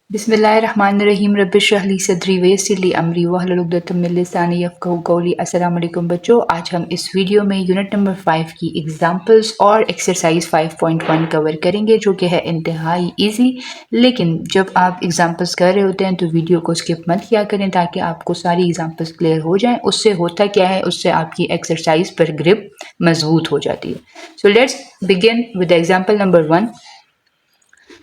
बिस्मिल्लाहिर्रहमानिर्रहीम रब्बिश्रह ली सदरी वयस्सिर ली अमरी वहलुल उक़दतम मिन लिसानी यफ़क़हू क़ौली। अस्सलाम वालेकुम बच्चों, आज हम इस वीडियो में यूनिट नंबर 5 की एग्जांपल्स और एक्सरसाइज 5.1 कवर करेंगे, जो कि है इंतहाई इजी। लेकिन जब आप एग्जांपल्स कर रहे होते हैं तो वीडियो को स्किप मत किया करें ताकि आपको सारी एग्जांपल्स क्लियर हो जाएं। उससे होता क्या है, उससे आपकी एक्सरसाइज पर ग्रिप मजबूत हो जाती है। So let's begin with example number 1।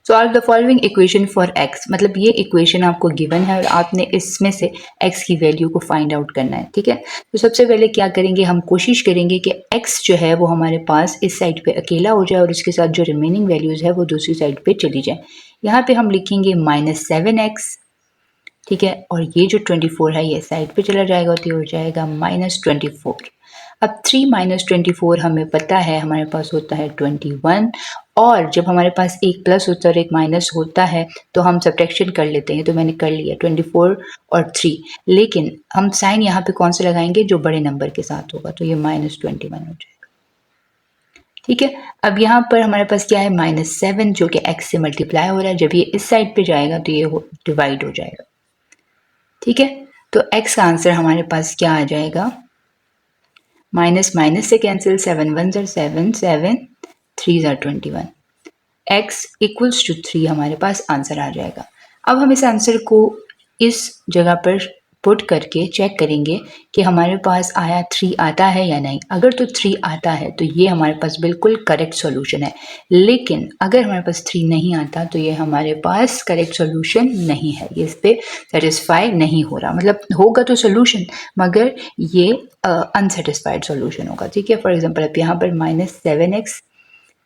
Solve the following equation for x. मतलब ये इक्वेशन आपको गिवन है और आपने इसमें से एक्स की वैल्यू को फाइंड आउट करना है। ठीक है, तो सबसे पहले क्या करेंगे, हम कोशिश करेंगे कि एक्स जो है वो हमारे पास इस साइड पे अकेला हो जाए और इसके साथ जो रिमेनिंग वैल्यूज है वो दूसरी साइड पे चली जाए। यहाँ पे हम लिखेंगे -7x। ठीक है, और ये जो 24 है ये साइड पे चला जाएगा तो ये हो जाएगा -24। अब 3 - 24 हमें पता है हमारे पास होता है 21, और जब हमारे पास एक प्लस होता है और एक माइनस होता है तो हम सब्ट्रैक्शन कर लेते हैं। तो मैंने कर लिया 24 और 3, लेकिन हम साइन यहाँ पे कौन सा लगाएंगे, जो बड़े नंबर के साथ होगा, तो ये -21 हो जाएगा। ठीक है, अब यहाँ पर हमारे पास क्या है, -7 जो कि x से मल्टीप्लाई हो रहा है। जब ये इस साइड पे जाएगा तो ये डिवाइड हो जाएगा। ठीक है, तो x का आंसर हमारे पास क्या आ जाएगा, माइनस माइनस से कैंसिल, 7 1 7, 7 3 21, x इक्वल्स टू 3 हमारे पास आंसर आ जाएगा। अब हम इस आंसर को इस जगह पर पुट करके चेक करेंगे कि हमारे पास आया 3 आता है या नहीं। अगर तो 3 आता है तो ये हमारे पास बिल्कुल करेक्ट सॉल्यूशन है, लेकिन अगर हमारे पास 3 नहीं आता तो ये हमारे पास करेक्ट सॉल्यूशन नहीं है, ये इस पे सेटिस्फाई नहीं हो रहा। मतलब होगा तो सॉल्यूशन, मगर ये अनसेटिस्फाइड सॉल्यूशन होगा। ठीक है, फॉर एग्जांपल अब यहाँ पर -7x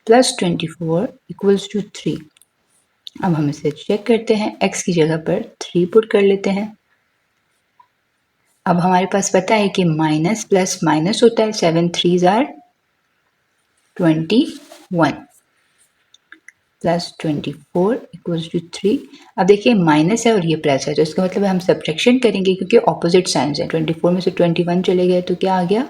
+ 24 इक्वल्स टू 3। अब हम इसे चेक करते हैं, x की जगह पर 3 पुट कर लेते हैं। अब हमारे पास पता है कि माइनस प्लस माइनस होता है, 7 3 21 + 24 इक्वल्स टू 3। अब देखिए माइनस है और ये प्लस है, तो इसका मतलब हम सब्ट्रैक्शन करेंगे क्योंकि ऑपोजिट साइंस है। 24 में से 21 चले गए तो क्या आ गया,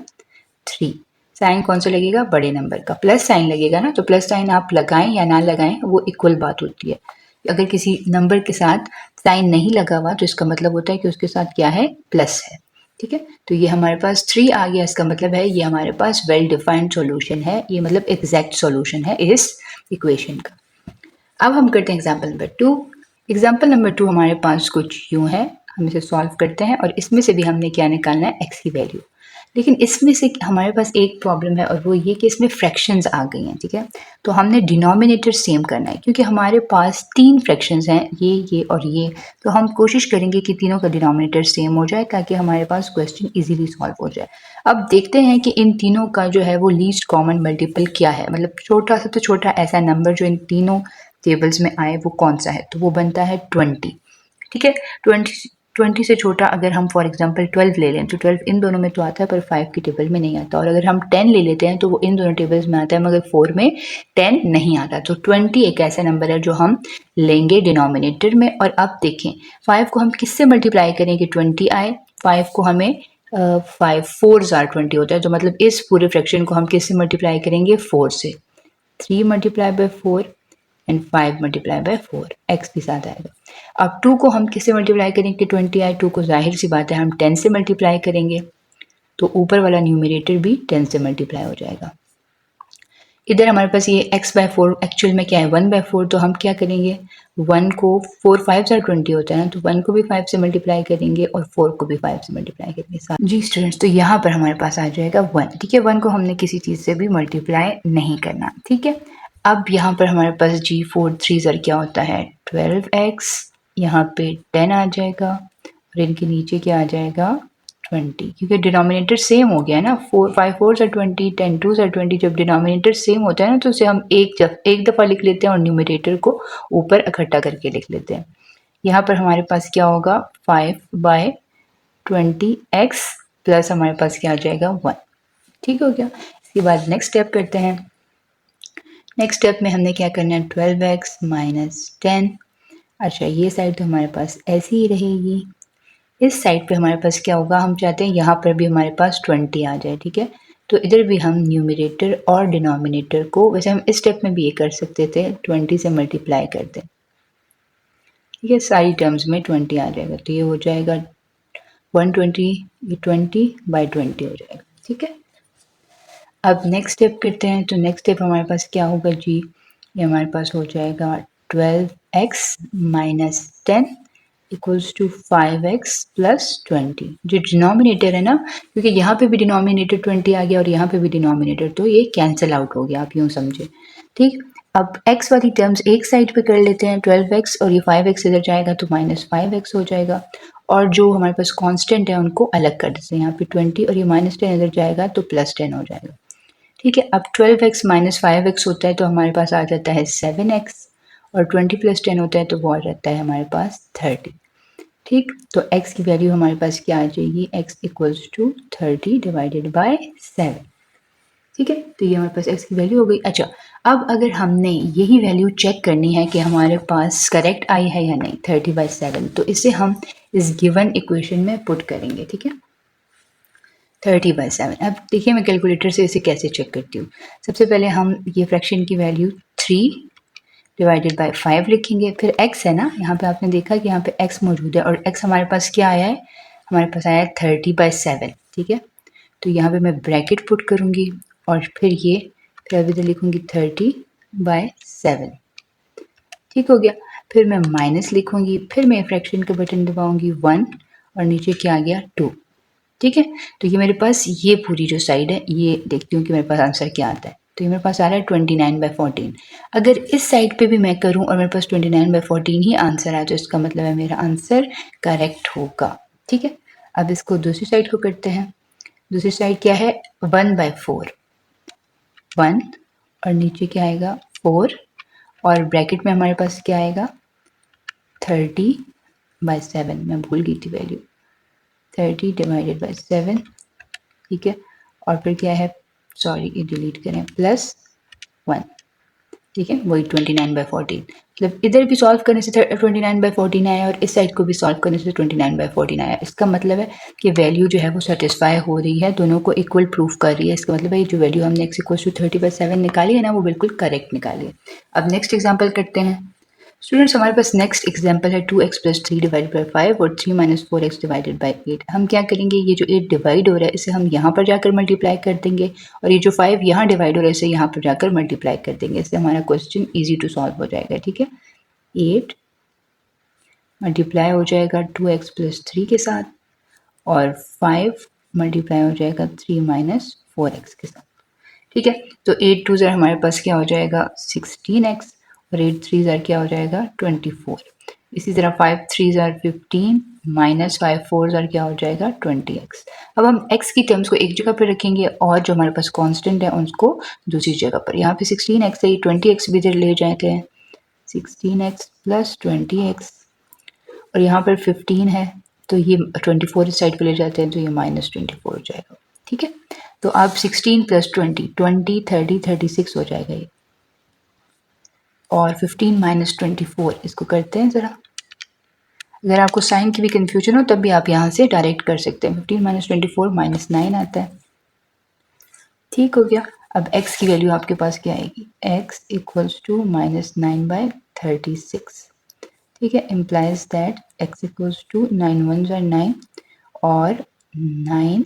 3। साइन कौन सा लगेगा, बड़े नंबर का, प्लस साइन लगेगा ना। तो प्लस साइन आप लगाएं या ना लगाएं वो इक्वल बात होती है। अगर किसी नंबर के साथ साइन नहीं लगा हुआ तो इसका मतलब होता है कि उसके साथ क्या है, प्लस है। ठीक है, तो ये हमारे पास 3 आ गया, इसका मतलब है ये हमारे पास वेल डिफाइंड सॉल्यूशन है, ये मतलब एग्जैक्ट सॉल्यूशन है इस इक्वेशन का। अब हम करते हैं एग्जाम्पल नंबर 2। एग्जाम्पल नंबर 2 हमारे पास कुछ यूं है, हम इसे सॉल्व करते हैं और इसमें से भी हमने क्या निकालना है, एक्स की वैल्यू। लेकिन इसमें से हमारे पास एक प्रॉब्लम है और वो ये कि इसमें फ्रैक्शंस आ गई हैं। ठीक है, तो हमने डिनोमिनेटर सेम करना है क्योंकि हमारे पास 3 फ्रैक्शंस हैं, ये और ये। तो हम कोशिश करेंगे कि तीनों का डिनोमिनेटर सेम हो जाए ताकि हमारे पास क्वेश्चन इजीली सॉल्व हो जाए। अब देखते हैं कि इन तीनों का जो है वो लीस्ट कॉमन मल्टीपल क्या है, मतलब छोटा सबसे छोटा ऐसा नंबर जो इन तीनों टेबल्स में आए वो कौन सा है, तो वो बनता है 20। ठीक है, 20 से छोटा अगर हम फॉर एग्जांपल 12 ले लें तो 12 इन दोनों में तो आता है पर 5 की टेबल में नहीं आता, और अगर हम 10 ले लेते हैं तो वो इन दोनों टेबल्स में आता है मगर 4 में 10 नहीं आता। तो 20 एक ऐसा नंबर है जो हम लेंगे डिनोमिनेटर में। और अब देखें 5 को हम किससे मल्टीप्लाई करें कि 20 आए, 5 को हमें 5 4 20 होता है, तो मतलब इस पूरे फ्रैक्शन को हम किससे मल्टीप्लाई करेंगे, 4 से। 3 multiply by 4 and 5 multiply by 4, x के साथ आएगा। अब 2 को हम किससे मल्टीप्लाई करेंगे, 20 आए, 2 को जाहिर सी बात है हम 10 से मल्टीप्लाई करेंगे, तो ऊपर वाला न्यूमरेटर भी 10 से मल्टीप्लाई हो जाएगा। इधर हमारे पास ये x/4 एक्चुअल में क्या है, 1/4, तो हम क्या करेंगे, 1 को 4 5 20 होता है ना, तो 1 को भी 5 से मल्टीप्लाई करेंगे और 4 को भी 5 से मल्टीप्लाई करेंगे। जी स्टूडेंट्स, तो यहाँ पर हमारे पास आ जाएगा 1। ठीक है, 1 को हमने किसी चीज़ से भी मल्टीप्लाई नहीं करना। ठीक है, अब यहाँ पर हमारे पास जी 4 3 क्या होता है, 12x, यहाँ पे 10 आ जाएगा और इनके नीचे क्या आ जाएगा, 20, क्योंकि डिनोमिनेटर सेम हो गया है ना। 4 5 4 20, 10 2 20। जब डिनोमिनेटर सेम होता है ना तो उसे हम एक दफ़ा लिख लेते हैं और न्यूमरेटर को ऊपर इकट्ठा करके लिख लेते हैं। यहाँ पर हमारे पास क्या होगा, 5/20x प्लस हमारे पास क्या आ जाएगा, 1। ठीक हो गया। इसके बाद नेक्स्ट स्टेप करते हैं। नेक्स्ट स्टेप में हमने क्या करना है, 12x - 10। अच्छा, ये साइड तो हमारे पास ऐसी ही रहेगी। इस साइड पे हमारे पास क्या होगा, हम चाहते हैं यहाँ पर भी हमारे पास 20 आ जाए। ठीक है, तो इधर भी हम न्यूमरेटर और डिनोमिनेटर को, वैसे हम इस स्टेप में भी ये कर सकते थे, 20 से मल्टीप्लाई कर दें। ठीक है, सारी टर्म्स में 20 आ जाएगा, तो ये हो जाएगा 120, ये 20/20 हो जाएगा। ठीक है, अब नेक्स्ट स्टेप करते हैं। तो नेक्स्ट स्टेप हमारे पास क्या होगा जी, ये हमारे पास हो जाएगा 12x minus 10 equals to 5x plus 20। जो डिनोमिनेटर है ना, क्योंकि यहाँ पे भी डिनोमिनेटर 20 आ गया और यहाँ पे भी डिनोमिनेटर, तो ये कैंसिल आउट हो गया, आप यूँ समझे। ठीक, अब x वाली टर्म्स एक साइड पे कर लेते हैं, 12x, और ये 5x इधर जाएगा तो -5x हो जाएगा, और जो हमारे पास कांस्टेंट है उनको अलग कर देते हैं, यहाँ पे 20 और ये -10 इधर जाएगा तो +10 हो जाएगा। ठीक है, अब 12x माइनस 5x होता है तो हमारे पास आ जाता है 7x, और 20 + 10 होता है तो वो आ जाता है हमारे पास 30। ठीक, तो x की वैल्यू हमारे पास क्या आ जाएगी, x equals to 30 divided by 7। ठीक है, तो ये हमारे पास x की वैल्यू हो गई। अच्छा, अब अगर हमने यही वैल्यू चेक करनी है कि हमारे पास करेक्ट आई है या नहीं 30/7, तो इसे हम इस गिवन इक्वेशन में पुट करेंगे। ठीक है, 30/7। अब देखिए मैं कैलकुलेटर से इसे कैसे चेक करती हूँ। सबसे पहले हम ये फ्रैक्शन की वैल्यू 3 डिवाइडेड बाय 5 लिखेंगे, फिर x है ना, यहाँ पे आपने देखा कि यहाँ पे x मौजूद है, और x हमारे पास क्या आया है, हमारे पास आया है 30/7। ठीक है, तो यहाँ पे मैं ब्रैकेट पुट करूँगी और फिर ये फिर इधर लिखूँगी 30/7। ठीक हो गया, फिर मैं माइनस लिखूँगी, फिर मैं फ्रैक्शन का बटन दबाऊँगी 1, और नीचे क्या आ गया 2। ठीक है, तो ये मेरे पास ये पूरी जो साइड है, ये देखती हूँ कि मेरे पास आंसर क्या आता है। तो ये मेरे पास आ रहा है 29/14। अगर इस साइड पे भी मैं करूँ और मेरे पास 29/14 ही आंसर आ, तो इसका मतलब है मेरा आंसर करेक्ट होगा। ठीक है, अब इसको दूसरी साइड को करते हैं। दूसरी साइड क्या है, 1/4, 1, और नीचे क्या आएगा 4, और ब्रैकेट में हमारे पास क्या आएगा 30/7। मैं भूल गई थी वैल्यू, 30/7। ठीक है, और फिर क्या है, सॉरी ये डिलीट करें, +1। ठीक है, वही 29/14। मतलब इधर भी सॉल्व करने से 29/14 आया, और इस साइड को भी सॉल्व करने से 29/14 आया। इसका मतलब है कि वैल्यू जो है वो सेटिस्फाई हो रही है, दोनों को इक्वल प्रूफ कर रही है। इसका मतलब है जो वैल्यू हमने x = 30/7 निकाली है ना, वो बिल्कुल करेक्ट निकाली है। अब नेक्स्ट एग्जाम्पल करते हैं। स्टूडेंट्स, हमारे पास नेक्स्ट एग्जाम्पल है 2x + 3 डिवाइडेड बाई 5 और 3 - 4x डिवाइडेड बाई 8। हम क्या करेंगे, ये जो 8 डिवाइड हो रहा है इसे हम यहाँ पर जाकर मल्टीप्लाई कर देंगे, और ये जो 5 यहाँ डिवाइड हो रहा है इसे यहाँ पर जाकर मल्टीप्लाई कर देंगे। इससे हमारा क्वेश्चन ईजी टू सॉल्व हो जाएगा। ठीक है, 8 मल्टीप्लाई हो जाएगा 2x + 3 के साथ, और 5 मल्टीप्लाई हो जाएगा 3 - 4x के साथ। ठीक है, तो 8 2 ज़र हमारे पास क्या हो जाएगा 16x, और 8 3 ज़र क्या हो जाएगा 24। इसी तरह 5 3 ज़र 15 -5 4 ज़र क्या हो जाएगा 20x। अब हम x की टर्म्स को एक जगह पर रखेंगे और जो हमारे पास कांस्टेंट है उसको दूसरी जगह पर। यहाँ पे 16x है, 20x भी इधर ले जाते हैं, 16x + 20x, और यहाँ पर 15 है तो ये 24 इस साइड पे ले जाते हैं तो ये -24 हो जाएगा। ठीक है, तो अब 16 + 20 20 30 36 हो जाएगा ये, और 15 - 24 इसको करते हैं ज़रा। अगर आपको साइन की भी कन्फ्यूजन हो तब भी आप यहाँ से डायरेक्ट कर सकते हैं। 15 - 24 -9 आता है। ठीक हो गया, अब x की वैल्यू आपके पास क्या आएगी, x इक्वल्स टू -9/36। ठीक है, implies that x equals to 9 1 ज़र 9 और 9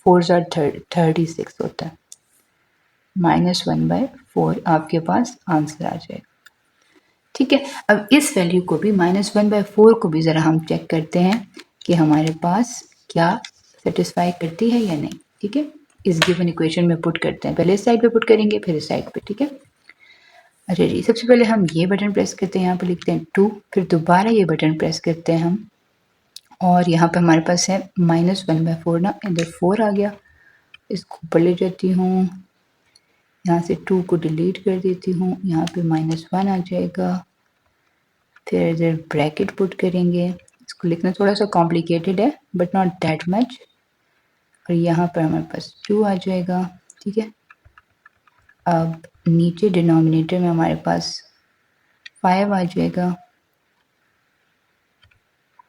4 ज़र 36 होता है, -1/4 आपके पास आंसर आ जाएगा। ठीक है, अब इस वैल्यू को भी -1/4 को भी ज़रा हम चेक करते हैं कि हमारे पास क्या सेटिस्फाई करती है या नहीं। ठीक है, इस गिवन इक्वेशन में पुट करते हैं, पहले इस साइड पे पुट करेंगे फिर इस साइड पे। ठीक है, अच्छा जी, सबसे पहले हम ये बटन प्रेस करते हैं, यहाँ पे लिखते हैं 2, फिर दोबारा ये बटन प्रेस करते हैं हम, और यहाँ पे हमारे पास है -1/4 ना, इधर 4 आ गया, इसको ऊपर ले जाती हूँ, यहाँ से 2 को डिलीट कर देती हूँ, यहाँ पे -1 आ जाएगा, फिर इधर ब्रैकेट पुट करेंगे। इसको लिखना थोड़ा सा कॉम्प्लिकेटेड है बट नॉट दैट मच, और यहाँ पर हमारे पास 2 आ जाएगा। ठीक है, अब नीचे डिनोमिनेटर में हमारे पास 5 आ जाएगा,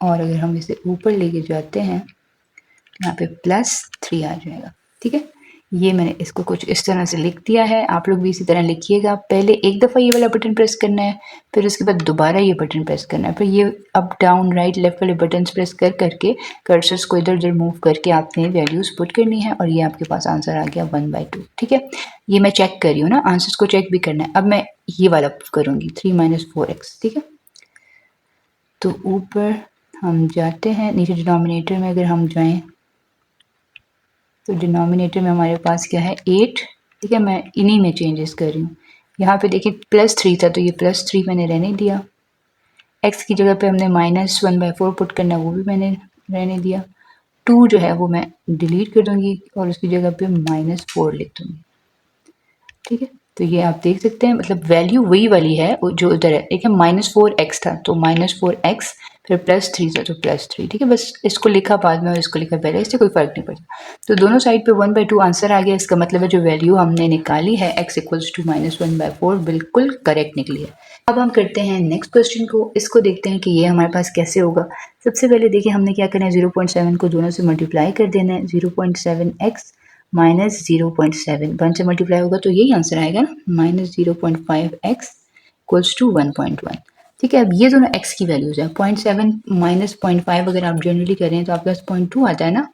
और अगर हम इसे ऊपर लेके जाते हैं यहाँ पे +3 आ जाएगा। ठीक है, ये मैंने इसको कुछ इस तरह से लिख दिया है, आप लोग भी इसी तरह लिखिएगा। पहले एक दफ़ा ये वाला बटन प्रेस करना है, फिर उसके बाद दोबारा ये बटन प्रेस करना है, फिर ये अप डाउन राइट लेफ्ट वाले बटन्स प्रेस कर करके कर्सर्स को इधर उधर मूव करके आपने वैल्यूज़ पुट करनी है और ये आपके पास आंसर आ गया 1/2। ठीक है, ये मैं चेक कर रही हूँ ना, आंसर्स को चेक भी करना है। अब मैं ये वाला करूँगी 3 - 4x। ठीक है, तो ऊपर हम जाते हैं, नीचे डिनोमिनेटर में अगर हम जाएँ तो डिनोमिनेटर में हमारे पास क्या है 8। ठीक है, मैं इन्हीं में चेंजेस कर रही हूँ। यहाँ पे देखिए +3 था तो ये +3 मैंने रहने दिया। x की जगह पे हमने -1/4 पुट करना है, वो भी मैंने रहने दिया। 2 जो है वो मैं डिलीट कर दूंगी और उसकी जगह पे -4 लिख दूंगी। ठीक है, तो ये आप देख सकते हैं, मतलब वैल्यू वही वाली है जो उधर है। देखिए -4x था तो -4x, फिर +3 था तो +3। ठीक है, बस इसको लिखा बाद में और इसको लिखा पहले, इससे कोई फर्क नहीं पड़ता। तो दोनों साइड पे 1/2 आंसर आ गया। इसका मतलब है जो वैल्यू हमने निकाली है x = -1/4 बिल्कुल करेक्ट निकली है। अब हम करते हैं नेक्स्ट क्वेश्चन को। इसको देखते हैं कि ये हमारे पास कैसे होगा। सबसे पहले देखिए हमने क्या करना है, 0.7 को दोनों से मल्टीप्लाई कर देना है। 0.7x माइनस 0.7 1 से मल्टीप्लाई होगा तो यही आंसर आएगा ना, -0.5x = 1.1। ठीक है, अब ये दोनों x की वैल्यूज है। 0.7 - 0.5 अगर आप जनरली करें तो आपके पास 0.2 आता है ना,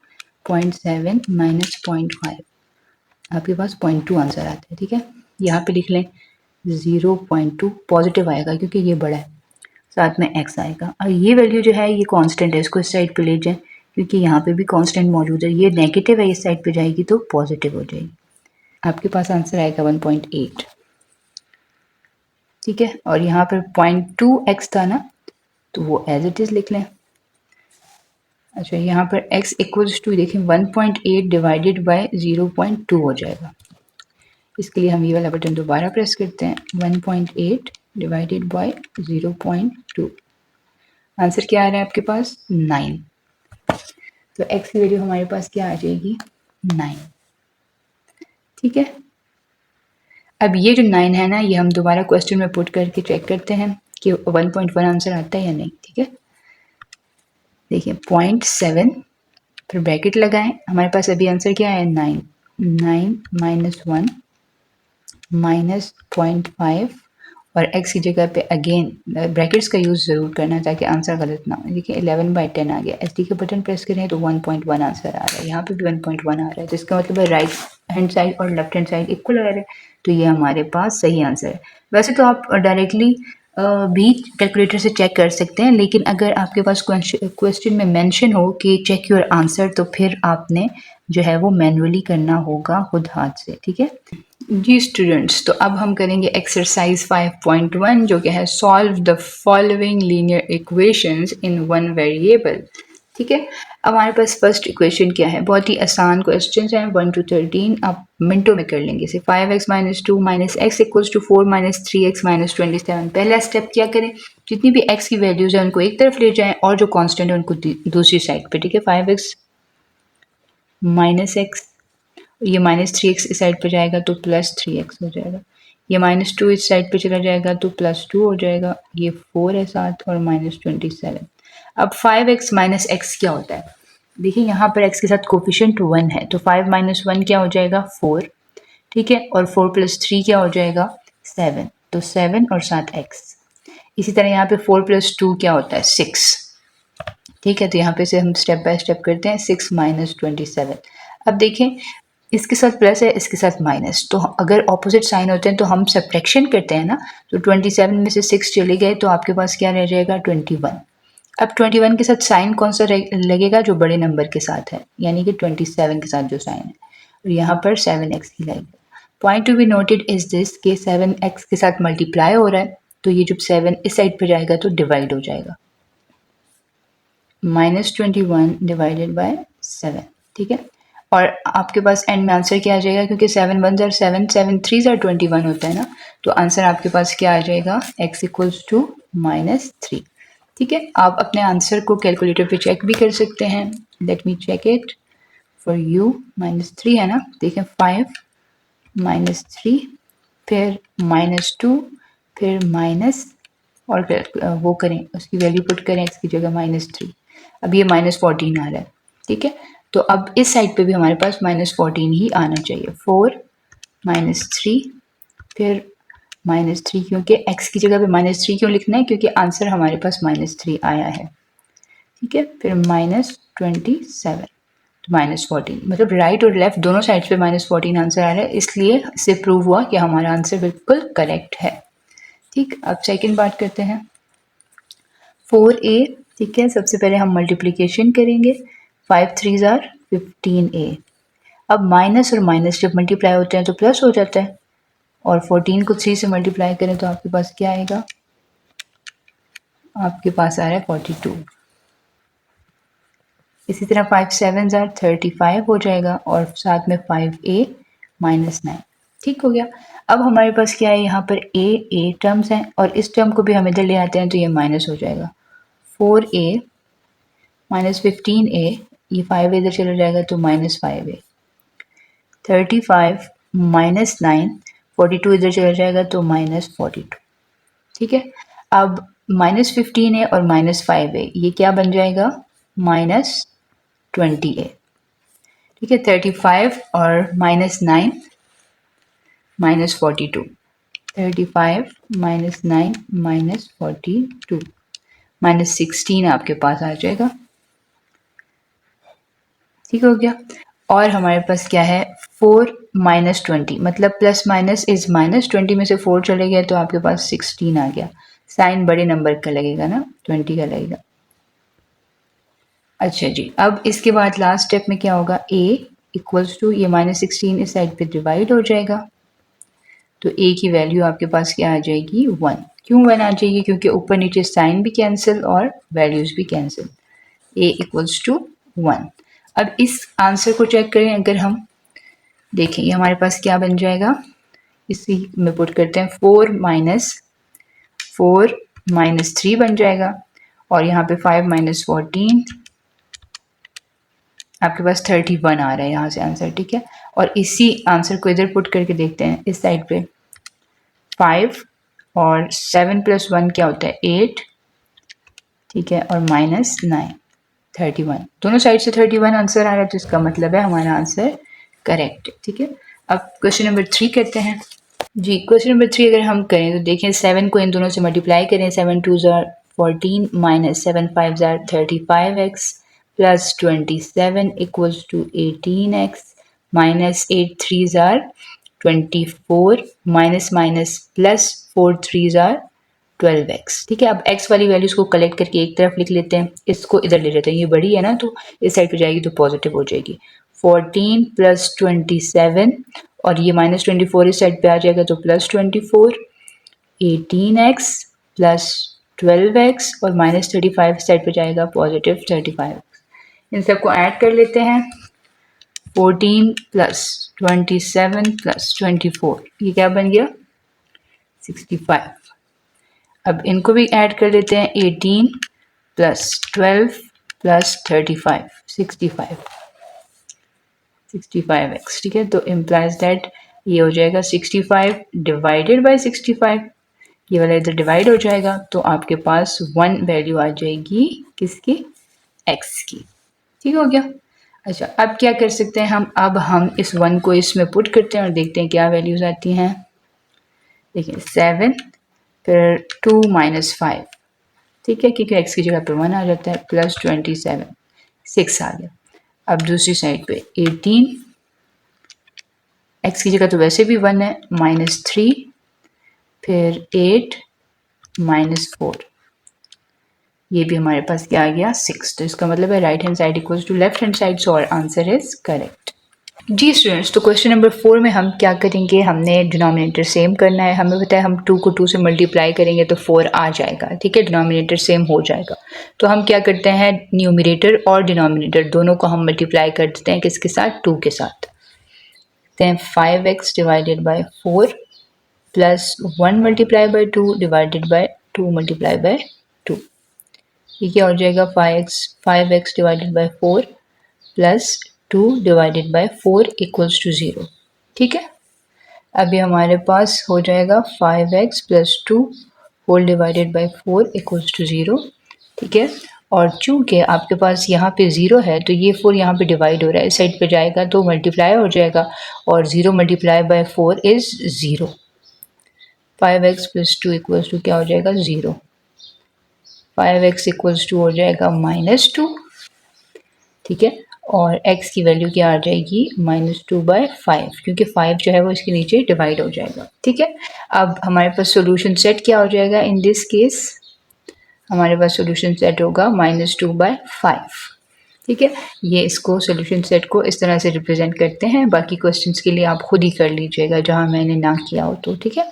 0.7 - 0.5 आपके पास 0.2 आंसर आता है। ठीक है, यहाँ पे लिख लें 0.2 पॉजिटिव आएगा क्योंकि ये बड़ा है, साथ में x आएगा। और ये वैल्यू जो है ये कांस्टेंट है, इसको इस साइड पे ले जाएं क्योंकि यहाँ पे भी कांस्टेंट मौजूद है। ये नेगेटिव है, इस साइड पे जाएगी तो पॉजिटिव हो जाएगी। आपके पास आंसर आएगा 1.8। ठीक है, और यहाँ पर 0.2x था ना, तो वो एज इट इज लिख लें। अच्छा, यहाँ पर x = देखें 1.8 डिवाइडेड बाय 0.2 हो जाएगा। इसके लिए हम ये वाला बटन दोबारा प्रेस करते हैं। 1.8 डिवाइडेड बाय 0.2, आंसर क्या आ रहा है आपके पास 9। तो x की वैल्यू हमारे पास क्या आ जाएगी 9। ठीक है, अब ये जो 9 है ना, ये हम दोबारा क्वेश्चन में पुट करके चेक करते हैं कि 1.1 आंसर आता है या नहीं। ठीक है, देखिए 0.7 फिर ब्रैकेट लगाएं, हमारे पास अभी आंसर क्या है 9। 9 - 1 -0.5 और x की जगह पे अगेन ब्रैकेट्स का यूज़ ज़रूर करना ताकि आंसर गलत ना हो। देखिए 11/10 आ गया। SD के बटन प्रेस करें तो 1.1 आंसर आ रहा है, यहाँ पे भी 1.1 आ रहा है, तो इसका मतलब है राइट हैंड साइड और लेफ्ट हैंड साइड इक्वल आ रहा है, तो ये हमारे पास सही आंसर है। वैसे तो आप डायरेक्टली भी कैलकुलेटर से चेक कर सकते हैं, लेकिन अगर आपके पास क्वेश्चन में मेंशन हो कि चेक योर आंसर, तो फिर आपने जो है वो मैन्युअली करना होगा खुद हाथ से। ठीक है जी स्टूडेंट्स, तो अब हम करेंगे एक्सरसाइज 5.1 जो कि है solve the following linear equations in one variable. ठीक है, अब हमारे पास फर्स्ट इक्वेशन क्या है, बहुत ही आसान क्वेश्चन हैं 1 to 13, आप मिनटों में कर लेंगे। इसे 5x - 2 - x = 4 - 3x - 27। पहला स्टेप क्या करें, जितनी भी x की वैल्यूज है उनको एक तरफ ले जाएं और जो कांस्टेंट है उनको दूसरी साइड पे। ठीक है, 5x - x, ये -3x इस साइड पे जाएगा तो +3x हो जाएगा। ये -2 इस साइड पे चला जाएगा तो +2 हो जाएगा। ये 4 है साथ और -27। अब 5x - x क्या होता है, देखिए यहाँ पर x के साथ कोफिशिएंट 1 है तो 5 - 1 क्या हो जाएगा 4। ठीक है, और 4 + 3 क्या हो जाएगा 7, तो 7 और साथ x। इसी तरह यहाँ पे 4 + 2 क्या होता है 6। ठीक है, तो यहाँ पे से हम स्टेप बाय स्टेप करते हैं। 6 - 27। अब देखें इसके साथ प्लस है, इसके साथ माइनस, तो अगर ऑपोजिट साइन होते हैं तो हम सब्ट्रैक्शन करते हैं ना, तो 27 में से 6 चले गए तो आपके पास क्या रह जाएगा 21। अब 21 के साथ साइन कौन सा लगेगा, जो बड़े नंबर के साथ है, यानी कि 27 के साथ जो साइन है, और यहाँ पर 7x ही लगेगा। Point to be noted is this कि 7x के साथ मल्टीप्लाई हो रहा है, तो ये जब 7 इस साइड पर जाएगा तो डिवाइड हो जाएगा, -21 डिवाइडेड बाय 7। ठीक है, और आपके पास एंड में आंसर क्या आ जाएगा, क्योंकि 7 1 are 7, 7 3 are 21 होता है ना, तो आंसर आपके पास क्या आ जाएगा x = -3। ठीक है, आप अपने आंसर को कैलकुलेटर पे चेक भी कर सकते हैं। Let me check it for you. -3 है ना, देखें 5 -3 फिर -2 फिर माइनस, और फिर वो करें उसकी वैल्यू पुट करें x की जगह -3। अब ये -14 आ रहा है। ठीक है, तो अब इस साइड पे भी हमारे पास -14 ही आना चाहिए। 4 -3 फिर -3, क्योंकि x की जगह पे -3 क्यों लिखना है, क्योंकि आंसर हमारे पास -3 आया है। ठीक है, फिर -27 तो -14, मतलब राइट और लेफ्ट दोनों साइड्स पे -14 आंसर आ रहा है, इसलिए इससे प्रूव हुआ कि हमारा आंसर बिल्कुल करेक्ट है। ठीक, अब सेकंड बात करते हैं 4a। ठीक है, सबसे पहले हम मल्टीप्लिकेशन करेंगे, 5 3 आर 15a। अब माइनस और माइनस जब मल्टीप्लाई होते हैं तो प्लस हो जाता है, और 14 को 3 से मल्टीप्लाई करें तो आपके पास क्या आएगा, आपके पास आ रहा है 42। इसी तरह 5 7 आर 35 हो जाएगा, और साथ में 5a -9। ठीक हो गया। अब हमारे पास क्या है, यहाँ पर a टर्म्स हैं, और इस टर्म को भी हम इधर ले आते हैं तो ये माइनस हो जाएगा। 4a -15a, ये 5 इधर चला जाएगा तो -5a। 35 -9, 42 इधर चला जाएगा तो -42। ठीक है, अब -15a और -5a ये क्या बन जाएगा, -20a। ठीक है, 35 और -9 -42, 35 -9 -42 -16 आपके पास आ जाएगा। ठीक हो गया। और हमारे पास क्या है, 4 -20, मतलब प्लस माइनस इज माइनस, 20 में से 4 चले गया तो आपके पास 16 आ गया। साइन बड़े नंबर का लगेगा ना, 20 का लगेगा। अच्छा जी, अब इसके बाद लास्ट स्टेप में क्या होगा, a इक्वल्स टू ये -16 इस साइड पे डिवाइड हो जाएगा, तो a की वैल्यू आपके पास क्या आ जाएगी, 1। क्यों 1 आ जाएगी, क्योंकि ऊपर नीचे साइन भी कैंसिल और वैल्यूज भी कैंसिल। a equals to 1। अब इस आंसर को चेक करें, अगर हम देखें ये हमारे पास क्या बन जाएगा, इसी में पुट करते हैं, 4 -3 बन जाएगा, और यहाँ पे 5 -14 आपके पास 31 आ रहा है यहाँ से आंसर। ठीक है, और इसी आंसर को इधर पुट करके देखते हैं, इस साइड पे 5 और 7 + 1 क्या होता है, 8। ठीक है, और -9 31, दोनों साइड से 31 आंसर आ रहा है, तो इसका मतलब है हमारा आंसर करेक्ट है। ठीक है, अब क्वेश्चन नंबर 3 करते हैं जी। क्वेश्चन नंबर 3 अगर हम करें तो देखें, 7 को इन दोनों से मल्टीप्लाई करें, 7 2 are 14 -7 5 are 35x plus 27 equals to 18x -8 3 are 24 minus minus plus 4 3 are 12x। ठीक है, अब x वाली वैल्यूज को कलेक्ट करके एक तरफ लिख लेते हैं, इसको इधर ले लेते हैं, ये बड़ी है ना तो इस साइड पे जाएगी तो पॉजिटिव हो जाएगी। 14 + 27 और ये -24 इस साइड पे आ जाएगा तो +24, 18x प्लस 12x और -35 इस साइड पे जाएगा +35। इन सबको ऐड कर लेते हैं, 14 + 27 + 24 ये क्या बन गया, 65। अब इनको भी ऐड कर लेते हैं, 18 + 12 + 35 65x। ठीक है, तो इम्प्लाइज दैट ये हो जाएगा 65 डिवाइडेड बाय 65, ये वाला इधर डिवाइड हो जाएगा, तो आपके पास 1 वैल्यू आ जाएगी किसकी, x की। ठीक हो गया। अच्छा, अब क्या कर सकते हैं हम, अब हम इस 1 को इसमें पुट करते हैं और देखते हैं क्या वैल्यूज आती हैं। देखिए 7 फिर 2 - 5, ठीक है, क्योंकि x की जगह पे 1 आ जाता है, प्लस 27 6 आ गया। अब दूसरी साइड पे 18, x की जगह तो वैसे भी 1 है, -3 फिर 8 -4, ये भी हमारे पास क्या आ गया, 6। तो इसका मतलब है right hand side equals to left hand side, so our answer is correct. जी स्टूडेंट्स, तो क्वेश्चन नंबर 4 में हम क्या करेंगे, हमने डिनोमिनेटर सेम करना है। हमें पता है हम 2 को 2 से मल्टीप्लाई करेंगे तो 4 आ जाएगा। ठीक है, डिनोमिनेटर सेम हो जाएगा। तो हम क्या करते हैं, न्यूमरेटर और डिनोमिनेटर दोनों को हम मल्टीप्लाई कर देते हैं, किसके साथ, 2 के साथ। 5x divided by 4 plus 1 multiply by 2 divided by 2 multiply by 2, ये क्या हो जाएगा, 5x divided by 4 plus 2 divided by 4 equals to 0। ठीक है, अभी हमारे पास हो जाएगा 5x plus 2 whole divided by 4 equals to 0। ठीक है, और चूंकि आपके पास यहाँ पे 0 है तो ये 4 यहाँ पे डिवाइड हो रहा है, इस साइड पे जाएगा तो मल्टीप्लाई हो जाएगा और 0 multiply by 4 is 0। 5x plus 2 equals to क्या हो जाएगा 0। 5x इक्वल्स टू हो जाएगा -2, ठीक है, और x की वैल्यू क्या आ जाएगी -2/5, क्योंकि 5 जो है वो इसके नीचे डिवाइड हो जाएगा, ठीक है। अब हमारे पास सॉल्यूशन सेट क्या हो जाएगा इन दिस केस, हमारे पास सॉल्यूशन सेट होगा -2/5, ठीक है। ये इसको सॉल्यूशन सेट को इस तरह से रिप्रेजेंट करते हैं, बाकी क्वेश्चंस के लिए आप खुद ही कर लीजिएगा जहां मैंने ना किया हो तो, ठीक है।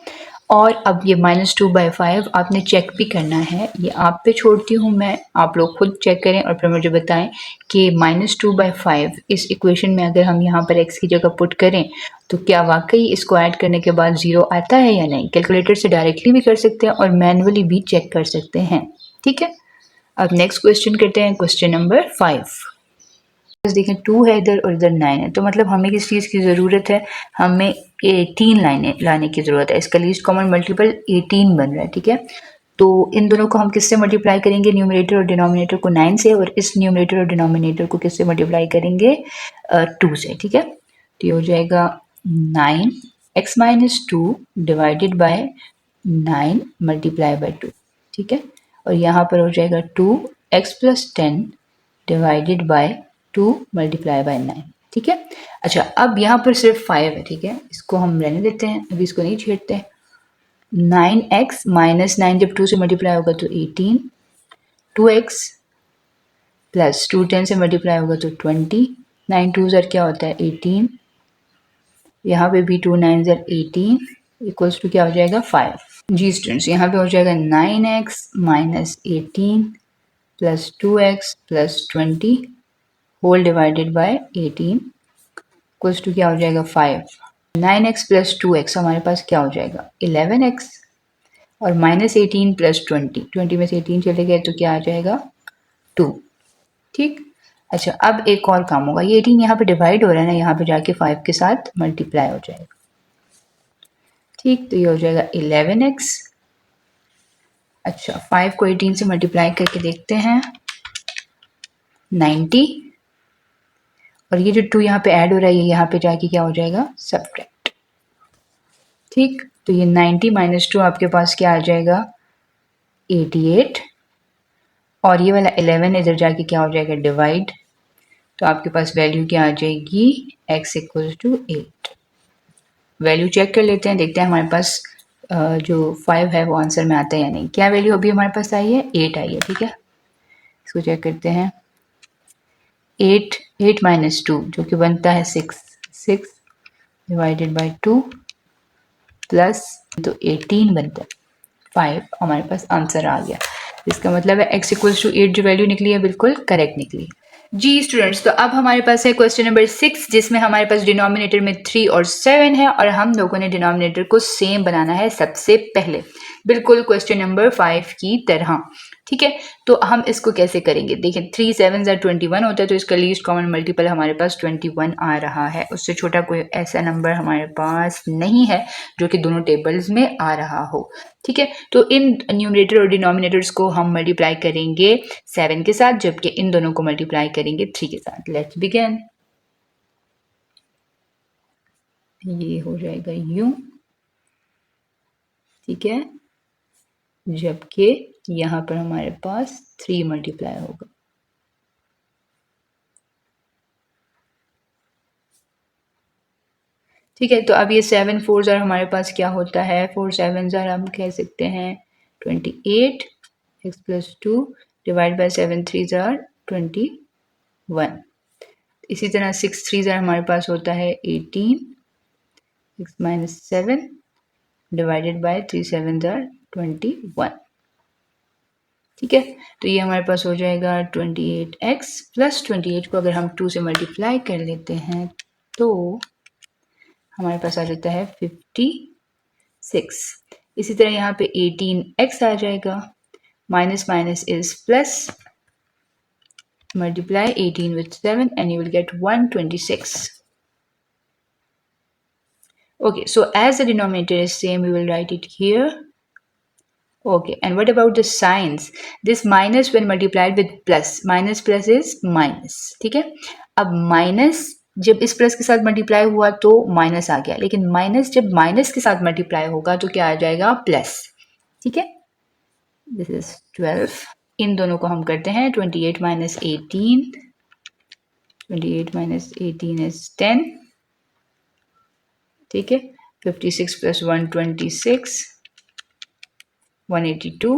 और अब ये -2/5 आपने चेक भी करना है, ये आप पे छोड़ती हूँ मैं, आप लोग खुद चेक करें और फिर मुझे बताएं कि -2/5 इस इक्वेशन में अगर हम यहाँ पर x की जगह पुट करें तो क्या वाकई इसको ऐड करने के बाद 0 आता है या नहीं। कैलकुलेटर से डायरेक्टली भी कर सकते हैं और मैनुअली भी चेक कर सकते हैं, ठीक है। अब नेक्स्ट क्वेश्चन करते हैं, क्वेश्चन नंबर 5। देखें 2 है इधर और इधर 9 है, तो मतलब हमें किस चीज़ की ज़रूरत है, हमें 18 लाइनें लाने की ज़रूरत है। इसका लीस्ट कॉमन मल्टीपल 18 बन रहा है, ठीक है। तो इन दोनों को हम किससे मल्टीप्लाई करेंगे, न्यूमरेटर और डिनोमिनेटर को 9 से, और इस न्यूमरेटर और डिनोमिनेटर को किससे मल्टीप्लाई करेंगे 2 से, ठीक है। तो ये हो जाएगा 9x minus 2 divided bye 9 multiply by 2, ठीक है। और यहाँ पर हो जाएगा 2x plus 10 divided by 2 multiply bye 9, ठीक है। अच्छा, अब यहाँ पर सिर्फ 5 है, ठीक है, इसको हम रहने देते हैं, अभी इसको नहीं छेड़ते हैं। 9x माइनस 9 जब 2 से मल्टीप्लाई होगा तो 18, 2x प्लस 2 10 से मल्टीप्लाई होगा तो 20, 9 2 ज़र क्या होता है 18, यहाँ पे भी 2 9 ज़र 18 इक्वल्स टू क्या हो जाएगा 5। जी स्टूडेंट्स, यहाँ पे हो जाएगा 9x minus 18 plus 2x plus 20 whole divided by 18 equals to क्या हो जाएगा 5। 9x प्लस 2x हमारे पास क्या हो जाएगा 11x, और माइनस 18 प्लस 20 में से 18 चले गए तो क्या आ जाएगा 2, ठीक। अच्छा, अब एक और काम होगा, ये 18 यहाँ पे डिवाइड हो रहा है ना, यहाँ पे जाके 5 के साथ मल्टीप्लाई हो जाएगा, ठीक। तो ये हो जाएगा 11x। अच्छा, 5 को 18 से मल्टीप्लाई करके देखते हैं 90, और ये जो 2 यहाँ पे ऐड हो रहा है ये यहाँ पे जाके क्या हो जाएगा सब्ट्रैक्ट, ठीक। तो ये 90 माइनस 2 आपके पास क्या आ जाएगा 88, और ये वाला 11 इधर जाके क्या हो जाएगा डिवाइड, तो आपके पास वैल्यू क्या आ जाएगी x equal to 8। Value check कर लेते हैं, देखते हैं हमारे पास जो 5 है वो आंसर में आता है या नहीं। क्या वैल्यू अभी हमारे पास आई है 8 आई है, ठीक है। इसको चेक करते हैं, 8 माइनस 2 जो कि बनता है 6 डिवाइडेड बाई 2 प्लस तो 18 बनता है 5, हमारे पास आंसर आ गया। इसका मतलब है x इक्वल्स टू 8 जो वैल्यू निकली है बिल्कुल करेक्ट निकली। जी स्टूडेंट्स, तो अब हमारे पास है क्वेश्चन नंबर 6 जिसमें हमारे पास डिनोमिनेटर में 3 और 7 है, और हम लोगों ने डिनोमिनेटर को सेम बनाना है सबसे पहले, बिल्कुल क्वेश्चन नंबर 5 की तरह, ठीक है। तो हम इसको कैसे करेंगे, देखें 3 7 21 होता है, तो इसका लीस्ट कॉमन मल्टीपल हमारे पास 21 आ रहा है, उससे छोटा कोई ऐसा नंबर हमारे पास नहीं है जो कि दोनों टेबल्स में आ रहा हो, ठीक है। तो इन न्यूमरेटर और डिनोमिनेटर्स को हम मल्टीप्लाई करेंगे 7 के साथ, जबकि इन दोनों को मल्टीप्लाई करेंगे 3 के साथ। Let's begin. ये हो जाएगा यूं, ठीक है, जबकि यहाँ पर हमारे पास 3 मल्टीप्लाई होगा, ठीक है। तो अब ये 7 4 ज़ार हमारे पास क्या होता है, 4 7 ज़ार हम कह सकते हैं 28 x प्लस 2 डिवाइड बाई 7 3 ज़ार 21। इसी तरह 6 3 ज़ार हमारे पास होता है 18 x माइनस 7 डिवाइडेड बाई 3 7 ज़ार 21, ठीक है। तो ये हमारे पास हो जाएगा 28x प्लस 28 को अगर हम 2 से मल्टीप्लाई कर लेते हैं तो हमारे पास आ जाता है 56। इसी तरह यहाँ पे 18x आ जाएगा, minus minus is plus, multiply 18 with 7 and you will get 126. Okay, so as the denominator is same, we will write it here. Okay, and what about the signs? This minus when multiplied with plus, minus plus is minus, ठीक है। अब minus जब इस plus के साथ multiply हुआ तो minus आ गया, लेकिन माइनस जब माइनस के साथ मल्टीप्लाई होगा तो क्या आ जाएगा, प्लस, ठीक है। दिस इज 12, इन दोनों को हम करते हैं 28 माइनस 18, 28 माइनस 18 इज 10, ठीक है। 56 प्लस 126, 182,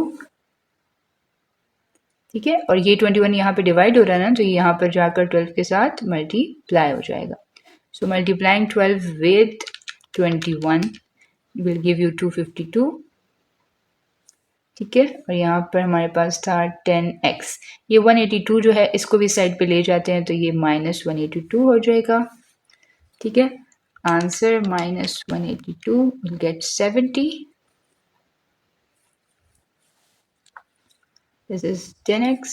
ठीक है। और ये 21 यहाँ पे डिवाइड हो रहा है ना, तो ये यहाँ पर जाकर 12 के साथ मल्टीप्लाई हो जाएगा। So multiplying 12 with 21 will give you 252, ठीक है। और यहाँ पर हमारे पास था 10x, ये 182 जो है इसको भी साइड पे ले जाते हैं तो ये माइनस 182 हो जाएगा, ठीक है। Answer minus 182 will get 70, this is 10x,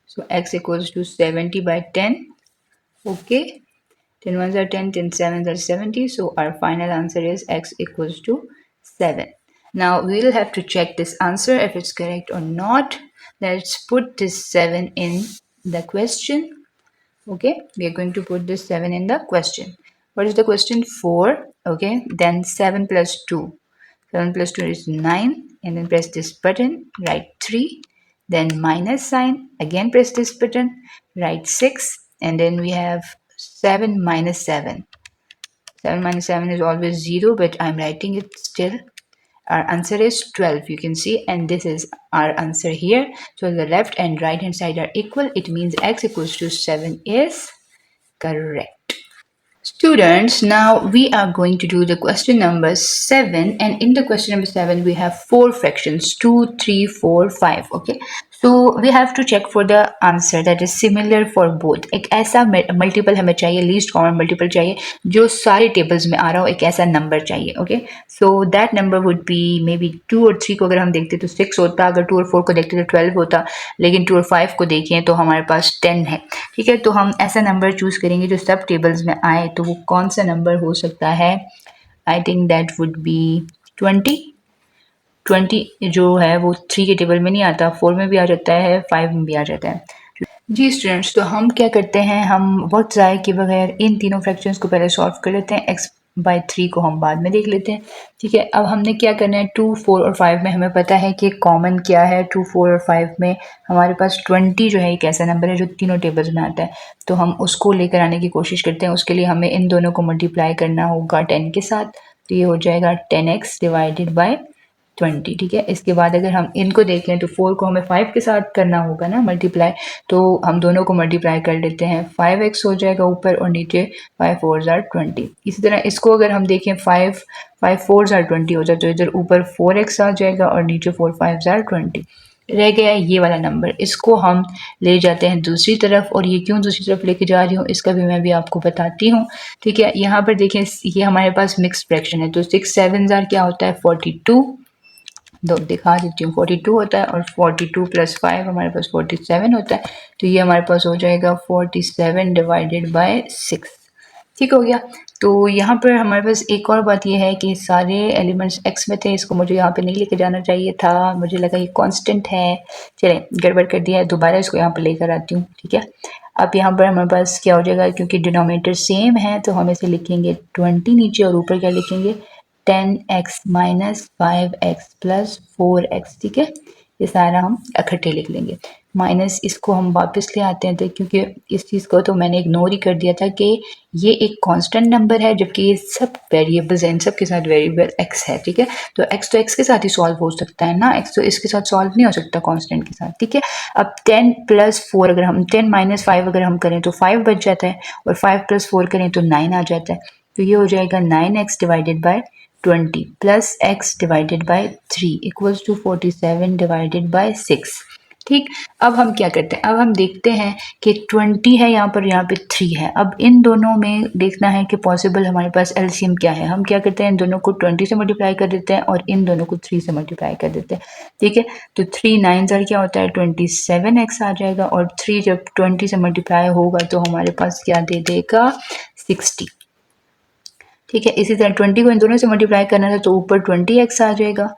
so x equals to 70 by 10, okay, 10 ones are 10, 10 sevens are 70, so our final answer is x equals to 7. Now we will have to check this answer if it's correct or not. Let's put this 7 in the question. Okay, we are going to put this 7 in the question. What is the question? 4, okay, then 7 plus 2, 7 plus 2 is 9, and then press this button, write 3, then minus sign, again press this button, write 6, and then we have 7 minus 7. 7 minus 7 is always 0, but I'm writing it still. Our answer is 12, you can see, and this is our answer here. So the left and right hand side are equal. It means x equals to 7 is correct. Students, now we are going to do the question number 7, and in the question number 7 we have 4 fractions, 2, 3, 4, 5. Okay, so we have to check for the answer that is similar for both. एक ऐसा multiple हमें चाहिए, least common multiple चाहिए जो सारे tables में आ रहा हो, एक ऐसा नंबर चाहिए। Okay, so that number would be may be 2 और 3 को अगर हम देखते तो 6 होता, अगर 2 और 4 को देखते तो 12 होता, लेकिन 2 और 5 को देखें तो हमारे पास 10 है, ठीक है। तो हम ऐसा नंबर चूज करेंगे जो सब टेबल्स में आए, तो वो कौन सा नंबर हो सकता है? I think that would be 20। 20 जो है वो 3 के टेबल में नहीं आता, 4 में भी आ जाता है, 5 में भी आ जाता है। जी स्टूडेंट्स, तो हम क्या करते हैं, हम वक्त ज़ाय के बगैर इन तीनों फ्रैक्शंस को पहले सॉल्व कर लेते हैं, x/3 को हम बाद में देख लेते हैं, ठीक है। अब हमने क्या करना है, 2, 4 और 5 में हमें पता है कि कॉमन क्या है। 2, 4 और 5 में हमारे पास 20 जो है एक ऐसा नंबर है जो तीनों टेबल्स में आता है, तो हम उसको लेकर आने की कोशिश करते हैं। उसके लिए हमें इन दोनों को मल्टीप्लाई करना होगा 10 के साथ, तो ये हो जाएगा 10x डिवाइडेड बाय 20, ठीक है। इसके बाद अगर हम इनको देखें तो 4 को हमें 5 के साथ करना होगा ना मल्टीप्लाई, तो हम दोनों को मल्टीप्लाई कर लेते हैं, 5x हो जाएगा ऊपर और नीचे 5 4s are 20। इसी तरह इसको अगर हम देखें 5 4s are 20 हो जाए तो इधर ऊपर 4x आ जाएगा और नीचे 4 5s are 20। रह गया ये वाला नंबर, इसको हम ले जाते हैं दूसरी तरफ, और ये क्यों दूसरी तरफ लेके जा रही हूँ इसका भी मैं भी आपको बताती हूँ, ठीक है। यहाँ पर देखें ये हमारे पास मिक्स फ्रैक्शन है, तो 6 7s are क्या होता है 42, दो दिखा देती हूँ, 42 होता है, और 42 प्लस 5 हमारे पास 47 होता है, तो ये हमारे पास हो जाएगा 47 डिवाइडेड बाय 6, ठीक हो गया। तो यहाँ पर हमारे पास एक और बात ये है कि सारे एलिमेंट्स x में थे, इसको मुझे यहाँ पे नहीं लेके जाना चाहिए था, मुझे लगा ये कांस्टेंट है, चले गड़बड़ कर दिया है, दोबारा इसको यहाँ पर लेकर आती हूँ, ठीक है। अब यहाँ पर हमारे पास क्या हो जाएगा, क्योंकि डिनोमिनेटर सेम है तो हम इसे लिखेंगे 20 नीचे, और ऊपर क्या लिखेंगे 10x minus 5x plus 4x, ठीक है। ये सारा हम इकट्ठे लिख लेंगे, माइनस इसको हम वापस ले आते हैं, तो क्योंकि इस चीज़ को तो मैंने इग्नोर ही कर दिया था कि ये एक कांस्टेंट नंबर है, जबकि ये सब वेरिएबल्स हैं, इन सब के साथ वेरिएबल x है, ठीक है। तो x के साथ ही सॉल्व हो सकता है ना, x तो इसके साथ सॉल्व नहीं हो सकता कांस्टेंट के साथ, ठीक है। अब 10 प्लस 4 अगर हम 10 माइनस 5 अगर हम करें तो 5 बच जाता है, और 5 प्लस 4 करें तो 9 आ जाता है, तो ये हो जाएगा 9x divided by 20 plus x divided by 3 equals to 47 divided by 6, ठीक। अब हम क्या करते हैं, अब हम देखते हैं कि 20 है यहाँ पे 3 है। अब इन दोनों में देखना है कि पॉसिबल हमारे पास एलसीएम क्या है। हम क्या करते हैं, इन दोनों को 20 से मल्टीप्लाई कर देते हैं और इन दोनों को 3 से मल्टीप्लाई कर देते हैं, ठीक है। तो 3 9s क्या होता है 27x आ जाएगा, और 3 जब 20 से मल्टीप्लाई होगा तो हमारे पास क्या दे देगा 60, ठीक है। इसी तरह 20 को इन दोनों से मल्टीप्लाई करना था तो ऊपर 20x आ जाएगा,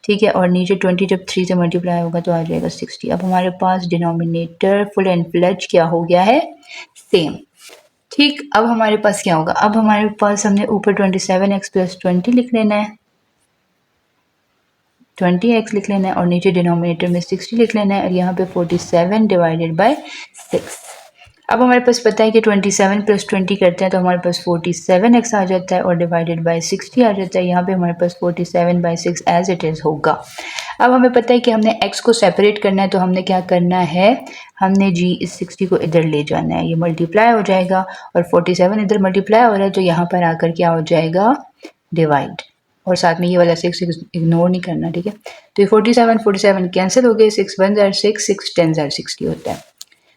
ठीक है, और नीचे 20 जब 3 से मल्टीप्लाई होगा तो आ जाएगा 60। अब हमारे पास डिनोमिनेटर फुल एंड फ्लेज क्या हो गया है, सेम। ठीक, अब हमारे पास क्या होगा, अब हमारे पास हमने ऊपर 27x प्लस 20 लिख लेना है, 20x लिख लेना है, और नीचे डिनोमिनेटर में 60 लिख लेना है, और यहाँ पे 47 डिवाइडेड बाय 6। अब हमारे पास पता है कि 27 प्लस 20 करते हैं तो हमारे पास 47x आ जाता है और डिवाइडेड बाय 60 आ जाता है। यहाँ पे हमारे पास 47 बाय 6 एज इट इज़ होगा। अब हमें पता है कि हमने x को सेपरेट करना है, तो हमने क्या करना है, हमने जी इस 60 को इधर ले जाना है, ये मल्टीप्लाई हो जाएगा, और 47 इधर मल्टीप्लाई हो रहा है तो यहाँ पर आकर क्या हो जाएगा, डिवाइड, और साथ में ये वाला 6 इग्नोर नहीं करना, ठीक है। तो ये 47 कैंसिल हो गए, 6 1 जार 6, 6 10 जार 60 होता है।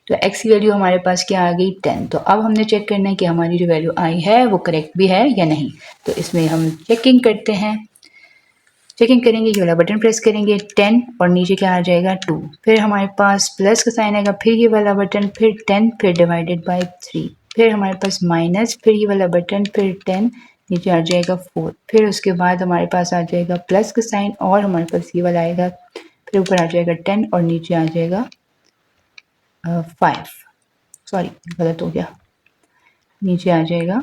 तो x की वैल्यू हमारे पास क्या आ गई, 10। तो अब हमने चेक करना है कि हमारी जो वैल्यू आई है वो करेक्ट भी है या नहीं। तो इसमें हम चेकिंग करते हैं, चेकिंग करेंगे, ये वाला बटन प्रेस करेंगे 10 और नीचे क्या आ जाएगा 2, फिर हमारे पास प्लस का साइन आएगा, फिर ये वाला बटन, फिर 10, फिर डिवाइडेड बाय 3, फिर हमारे पास माइनस, फिर ये वाला बटन, फिर 10, नीचे आ जाएगा 4, फिर उसके बाद हमारे पास आ जाएगा प्लस का साइन और हमारे पास ये वाला आएगा, फिर ऊपर आ जाएगा 10 और नीचे आ जाएगा 5, सॉरी गलत हो गया, नीचे आ जाएगा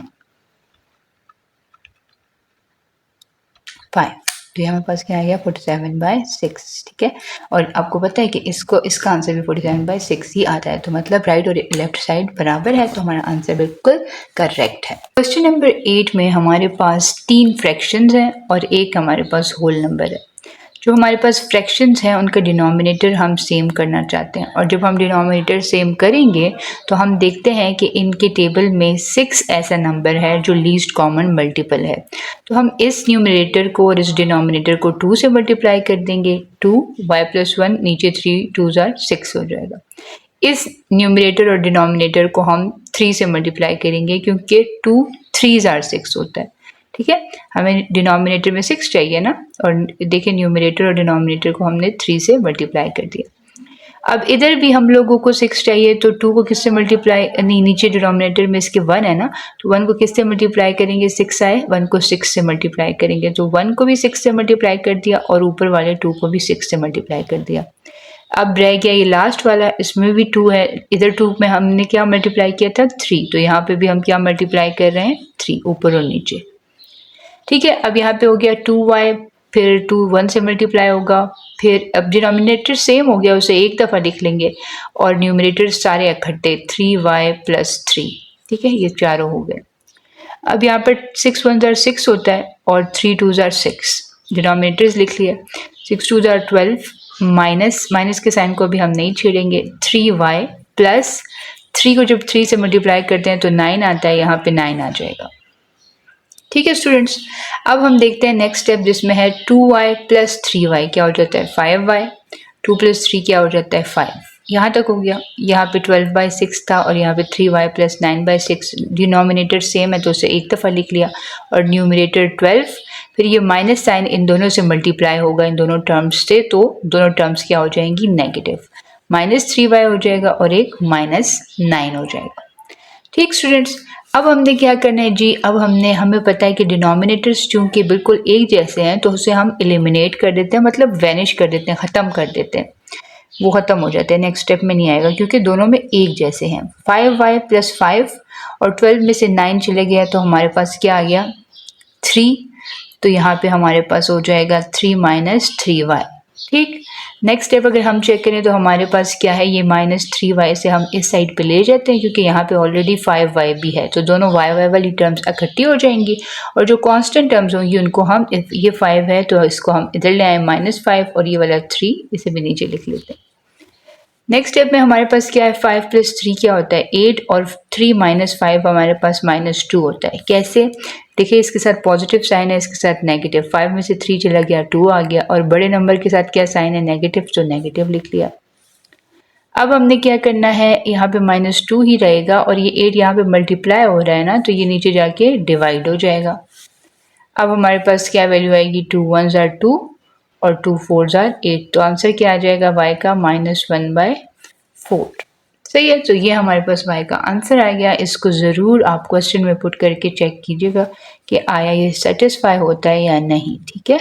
5। तो ये हमारे पास क्या आ गया, 47 बाय 6, ठीक है। और आपको पता है कि इसका आंसर भी 47 बाय 6 ही आता है, तो मतलब राइट और लेफ्ट साइड बराबर है, तो हमारा आंसर बिल्कुल करेक्ट है। क्वेश्चन नंबर 8 में हमारे पास 3 फ्रैक्शंस हैं और एक हमारे पास होल नंबर है। जो हमारे पास फ्रैक्शंस हैं उनका डिनोमिनेटर हम सेम करना चाहते हैं, और जब हम डिनोमिनेटर सेम करेंगे तो हम देखते हैं कि इनके टेबल में 6 ऐसा नंबर है जो लीस्ट कॉमन मल्टीपल है। तो हम इस न्यूमरेटर को और इस डिनोमिनेटर को 2 से मल्टीप्लाई कर देंगे, 2y + 1, नीचे 3 2 जार 6 हो जाएगा। इस न्यूमरेटर और डिनोमिनेटर को हम 3 से मल्टीप्लाई करेंगे क्योंकि 2 3 जार 6 होता है, ठीक है। हमें डिनोमिनेटर में 6 चाहिए ना, और देखिए न्यूमरेटर और डिनोमिनेटर को हमने 3 से मल्टीप्लाई कर दिया। अब इधर भी हम लोगों को 6 चाहिए, तो 2 को किससे मल्टीप्लाई, नहीं नीचे डिनोमिनेटर में इसके 1 है ना, तो 1 को किससे मल्टीप्लाई करेंगे, 6 आए, 1 को 6 से मल्टीप्लाई करेंगे, तो 1 को भी 6 से मल्टीप्लाई कर दिया और ऊपर वाले 2 को भी 6 से मल्टीप्लाई कर दिया। अब रह गया ये लास्ट वाला, इसमें भी 2 है, इधर 2 में हमने क्या मल्टीप्लाई किया था, 3, तो यहाँ पे भी हम क्या मल्टीप्लाई कर रहे हैं, 3 ऊपर और नीचे, ठीक है। अब यहाँ पे हो गया 2y, फिर 2 1 से मल्टीप्लाई होगा, फिर अब डिनोमिनेटर सेम हो गया, उसे एक दफ़ा लिख लेंगे, और न्यूमरेटर सारे इकट्ठे 3y + 3, ठीक है, ये चारों हो गए। अब यहाँ पर 6 1 जार 6 होता है और 3 2 जार 6, डिनोमिनेटर्स लिख लिया, 6 2 जार 12, माइनस के साइन को भी हम नहीं छेड़ेंगे, 3y + 3 को जब 3 से मल्टीप्लाई करते हैं तो 9 आता है, यहाँ पे 9 आ जाएगा, ठीक है स्टूडेंट्स। अब हम देखते हैं नेक्स्ट स्टेप जिसमें है 2y + 3y क्या हो जाता है 5y, 2 + 3 क्या हो जाता है 5, यहाँ तक हो गया। यहाँ पे 12/6 था और यहाँ पे 3y + 9/6, डिनोमिनेटर सेम है तो उसे एक दफ़ा लिख लिया, और न्यूमरेटर 12, फिर ये माइनस साइन इन दोनों से मल्टीप्लाई होगा इन दोनों टर्म्स से, तो दोनों टर्म्स क्या हो जाएंगी नेगेटिव, -3y हो जाएगा और एक -9 हो जाएगा, ठीक स्टूडेंट्स। अब हमने क्या करना है जी, अब हमें पता है कि डिनोमिनेटर्स चूंकि बिल्कुल एक जैसे हैं तो उसे हम एलिमिनेट कर देते हैं, मतलब वैनिश कर देते हैं, ख़त्म कर देते हैं, वो ख़त्म हो जाते हैं, नेक्स्ट स्टेप में नहीं आएगा क्योंकि दोनों में एक जैसे हैं। 5y + 5 और 12 में से 9 चले गया तो हमारे पास क्या आ गया 3, तो यहाँ पे हमारे पास हो जाएगा 3 - 3y, ठीक। नेक्स्ट स्टेप अगर हम चेक करें तो हमारे पास क्या है, ये -3y से हम इस साइड पे ले जाते हैं क्योंकि यहाँ पे ऑलरेडी 5y भी है, तो दोनों y वाली टर्म्स इकट्ठी हो जाएंगी, और जो कांस्टेंट टर्म्स होंगी उनको हम, ये 5 है तो इसको हम इधर ले आए -5, और ये वाला 3 इसे भी नीचे लिख लेते हैं। नेक्स्ट स्टेप में हमारे पास क्या है, 5 + 3 क्या होता है 8, और 3 - 5 हमारे पास -2 होता है। कैसे, देखिए इसके साथ पॉजिटिव साइन है, इसके साथ नेगेटिव, 5 में से 3 चला गया 2 आ गया, और बड़े नंबर के साथ क्या साइन है नेगेटिव, तो नेगेटिव लिख लिया। अब हमने क्या करना है, यहाँ पे -2 ही रहेगा, और ये 8 यहाँ पे मल्टीप्लाई हो रहा है ना, तो ये नीचे जाके डिवाइड हो जाएगा। अब हमारे पास क्या वैल्यू आएगी, 2 1 जार 2 और 2 4 जार 8, तो आंसर क्या आ जाएगा y का -1/4, सही है। तो ये हमारे पास y का आंसर आ गया। इसको ज़रूर आप क्वेश्चन में पुट करके चेक कीजिएगा कि आया ये सेटिस्फाई होता है या नहीं, ठीक है।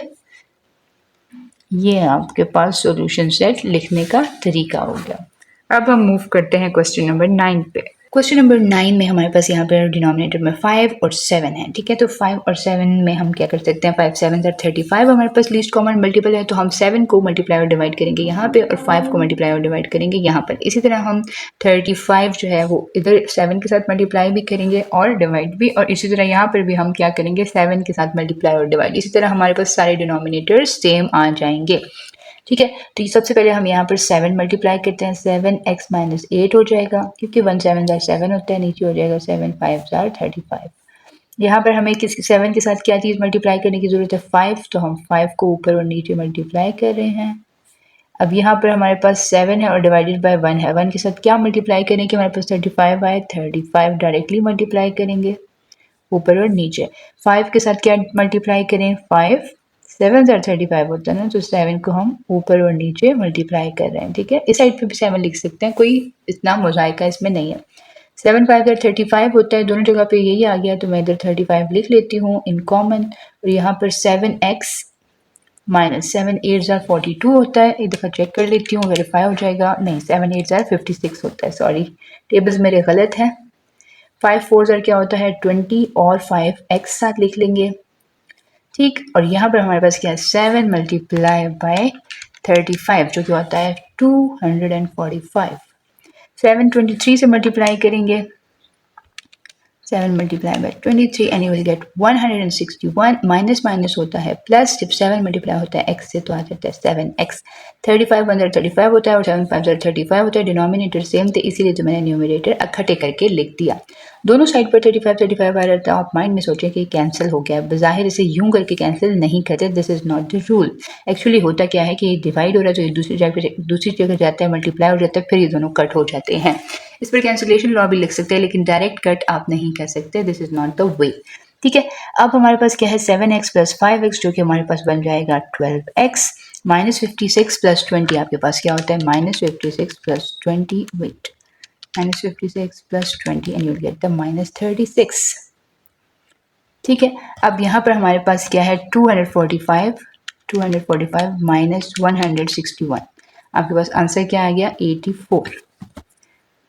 ये आपके पास सॉल्यूशन सेट लिखने का तरीका हो गया। अब हम मूव करते हैं क्वेश्चन नंबर 9 पे। क्वेश्चन नंबर 9 में हमारे पास यहाँ पर डिनोमिनेटर में 5 और 7 है, ठीक है। तो 5 और 7 में हम क्या कर सकते हैं, 5 7 35 हमारे पास लीस्ट कॉमन मल्टीपल है, तो हम 7 को मल्टीप्लाई और डिवाइड करेंगे यहाँ पे और 5 को मल्टीप्लाई और डिवाइड करेंगे यहाँ पर। इसी तरह हम 35 जो है वो इधर 7 के साथ मल्टीप्लाई भी करेंगे और डिवाइड भी, और इसी तरह यहाँ पर भी हम क्या करेंगे, 7 के साथ मल्टीप्लाई और डिवाइड। इसी तरह हमारे पास सारे डिनोमिनेटर्स सेम आ जाएंगे, ठीक है। तो सबसे पहले हम यहाँ पर 7 मल्टीप्लाई करते हैं, 7x माइनस 8 हो जाएगा, क्योंकि 1 7 7 होता है, नीचे हो जाएगा 7 5 35। यहाँ पर हमें किस 7 के साथ क्या चीज़ मल्टीप्लाई करने की ज़रूरत है, 5, तो हम 5 को ऊपर और नीचे मल्टीप्लाई कर रहे हैं। अब यहाँ पर हमारे पास 7 है और डिवाइडेड बाय 1 है, 1 के साथ क्या मल्टीप्लाई करेंगे, हमारे पास 35 आए, 35 डायरेक्टली मल्टीप्लाई करेंगे ऊपर और नीचे। 5 के साथ क्या मल्टीप्लाई करें, 5 7 35 होता है ना, तो 7 को हम ऊपर और नीचे मल्टीप्लाई कर रहे हैं, ठीक है। इस साइड पे भी 7 लिख सकते हैं, कोई इतना मोजाइका इसमें नहीं है। 7 5 35 होता है, दोनों जगह पे यही आ गया, तो मैं इधर 35 लिख लेती हूँ इन कॉमन। और यहाँ पर 7x माइनस 7 8 42 होता है, एक दफ़ा चेक कर लेती हूँ, वेरीफाई हो जाएगा। नहीं, 7 8 56 होता है, सॉरी टेबल्स मेरे गलत हैं। 5 4 क्या होता है 20, और 5x साथ लिख लेंगे, ठीक। और यहाँ पर हमारे पास क्या है, 7 मल्टीप्लाई बाय 35 जो कि होता है 245। 7 23 से मल्टीप्लाई करेंगे, 7 multiply by 23 and you will get 161। Minus minus होता है प्लस, जब 7 मल्टीप्लाई होता है x से तो आ जाता है 7x। 35 135 होता है और 7 5 35 होता है, डिनोमिनेटर सेम थे, इसीलिए तो मैंने न्यूमरेटर इकट्ठे करके लिख दिया। दोनों साइड पर 35 35 आ रहता है, आप माइंड में सोचें कि कैंसिल हो गया है, बज़ाहिर इसे यूं करके कैंसिल नहीं करते, this is not the rule. Actually होता क्या है कि ये डिवाइड हो रहा है तो ये दूसरी जगह जाता है, मल्टीप्लाई हो जाता है, फिर ये दोनों कट हो जाते हैं। इस पर कैंसिलेशन लॉ भी लिख सकते हैं, लेकिन डायरेक्ट कट आप नहीं कर सकते, this is not the way, ठीक है। अब हमारे पास क्या है 7x प्लस 5x, जो कि हमारे पास बन जाएगा 12x माइनस 56 प्लस 20, आपके पास क्या होता है minus 56 plus 20, wait, minus 56 plus 20 and you get the minus 36, ठीक है। अब यहाँ पर हमारे पास क्या है 245 माइनस 161, आपके पास आंसर क्या आ गया 84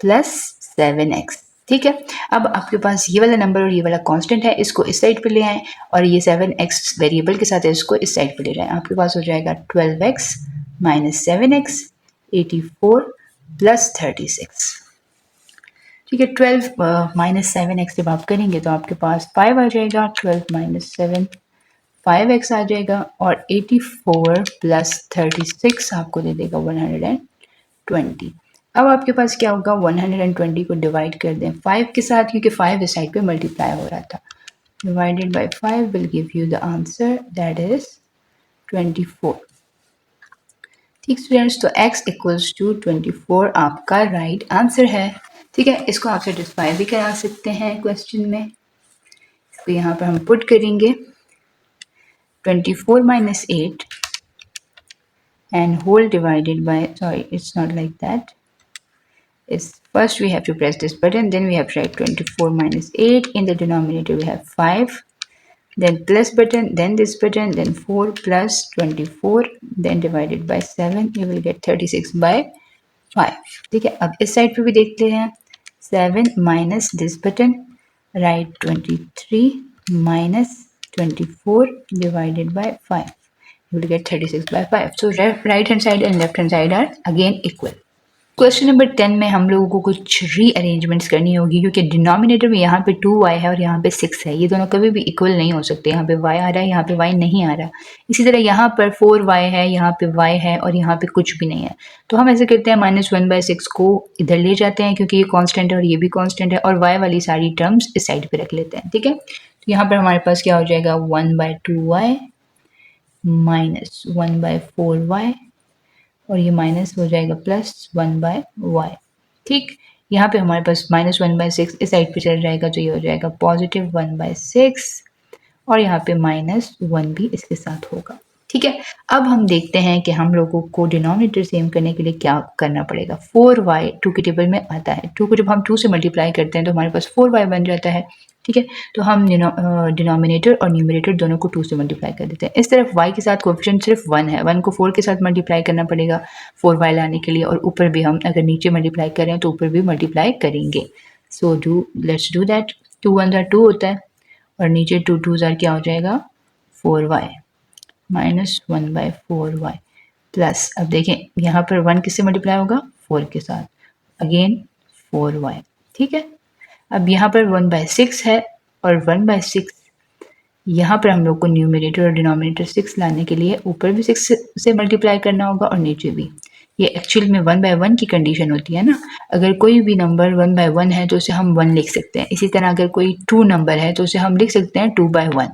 प्लस 7x, ठीक है। अब आपके पास ये वाला नंबर और ये वाला कांस्टेंट है, इसको इस साइड पे ले आएँ, और ये 7x वेरिएबल के साथ है, इसको इस साइड पे ले जाएं, आपके पास हो जाएगा 12x माइनस 7x 84 प्लस 36, ठीक है। 12 माइनस 7x जब आप करेंगे तो आपके पास 5 आ जाएगा, 12 माइनस 7 5x आ जाएगा, और 84 प्लस 36 आपको दे देगा 120। अब आपके पास क्या होगा, 120 को डिवाइड कर दें 5 के साथ, क्योंकि 5 इस साइड पे मल्टीप्लाई हो रहा था, divided by 5 will give you the answer that is 24, ठीक स्टूडेंट्स। तो x इक्वल्स टू 24 आपका राइट आंसर है, ठीक है। इसको आप सेटिस्फाई भी करा सकते हैं क्वेश्चन में, तो यहाँ पर हम पुट करेंगे 24 minus 8 and whole divided by, sorry it's not like that, is first we have to press this button, then we have to write 24 minus 8, in the denominator we have 5, then plus button, then this button, then 4 plus 24, then divided by 7, you will get 36 by 5, ठीक है। अब इस side पे भी देखते हैं, 7 minus this button, write 23 minus 24 divided by 5, you will get 36 by 5. So right hand side and left hand side are again equal. Question number 10 में हम लोगों को कुछ रीअरेंजमेंट्स करनी होगी, क्योंकि डिनोमिनेटर में यहाँ पे 2y है और यहाँ पे 6 है, ये दोनों कभी भी इक्वल नहीं हो सकते, यहाँ पे y आ रहा है, यहाँ पे y नहीं आ रहा। इसी तरह यहाँ पर 4y है, यहाँ पे y है और यहाँ पे कुछ भी नहीं है, तो हम ऐसे करते हैं -1/6 को इधर ले जाते हैं, क्योंकि ये कांस्टेंट है और ये भी कांस्टेंट है, और y वाली सारी टर्म्स इस साइड पे रख लेते हैं, ठीक है। तो यहाँ पर हमारे पास क्या हो जाएगा 1/2y माइनस 1/4y, और ये माइनस हो जाएगा प्लस 1/y, ठीक। यहाँ पे हमारे पास -1/6 इस साइड पे चल जाएगा, तो ये हो जाएगा पॉजिटिव 1/6, और यहाँ पे -1 भी इसके साथ होगा, ठीक है। अब हम देखते हैं कि हम लोगों को डिनोमिनेटर सेम करने के लिए क्या करना पड़ेगा। 4y 2 के टेबल में आता है, 2 को जब हम 2 से मल्टीप्लाई करते हैं तो हमारे पास 4y बन जाता है, ठीक है। तो हम डिनोमिनेटर और न्यूमरेटर दोनों को 2 से मल्टीप्लाई कर देते हैं। इस तरफ y के साथ कोएफिशिएंट सिर्फ 1 है, 1 को 4 के साथ मल्टीप्लाई करना पड़ेगा 4y लाने के लिए, और ऊपर भी हम अगर नीचे मल्टीप्लाई कर रहे हैं तो ऊपर भी मल्टीप्लाई करेंगे। So let's do that. 2 1 2 होता है और नीचे 2 2 क्या हो जाएगा 4y माइनस 1/4y प्लस, अब देखें यहाँ पर 1 किससे मल्टीप्लाई होगा 4 के साथ, अगेन 4y। ठीक है। अब यहाँ पर 1/6 है और 1/6 यहाँ पर हम लोग को न्यूमरेटर और डिनोमिनेटर 6 लाने के लिए ऊपर भी 6 से मल्टीप्लाई करना होगा और नीचे भी। ये एक्चुअल में 1/1 की कंडीशन होती है ना, अगर कोई भी नंबर 1/1 है तो उसे हम 1 लिख सकते हैं। इसी तरह अगर कोई 2 नंबर है तो उसे हम लिख सकते हैं 2/1।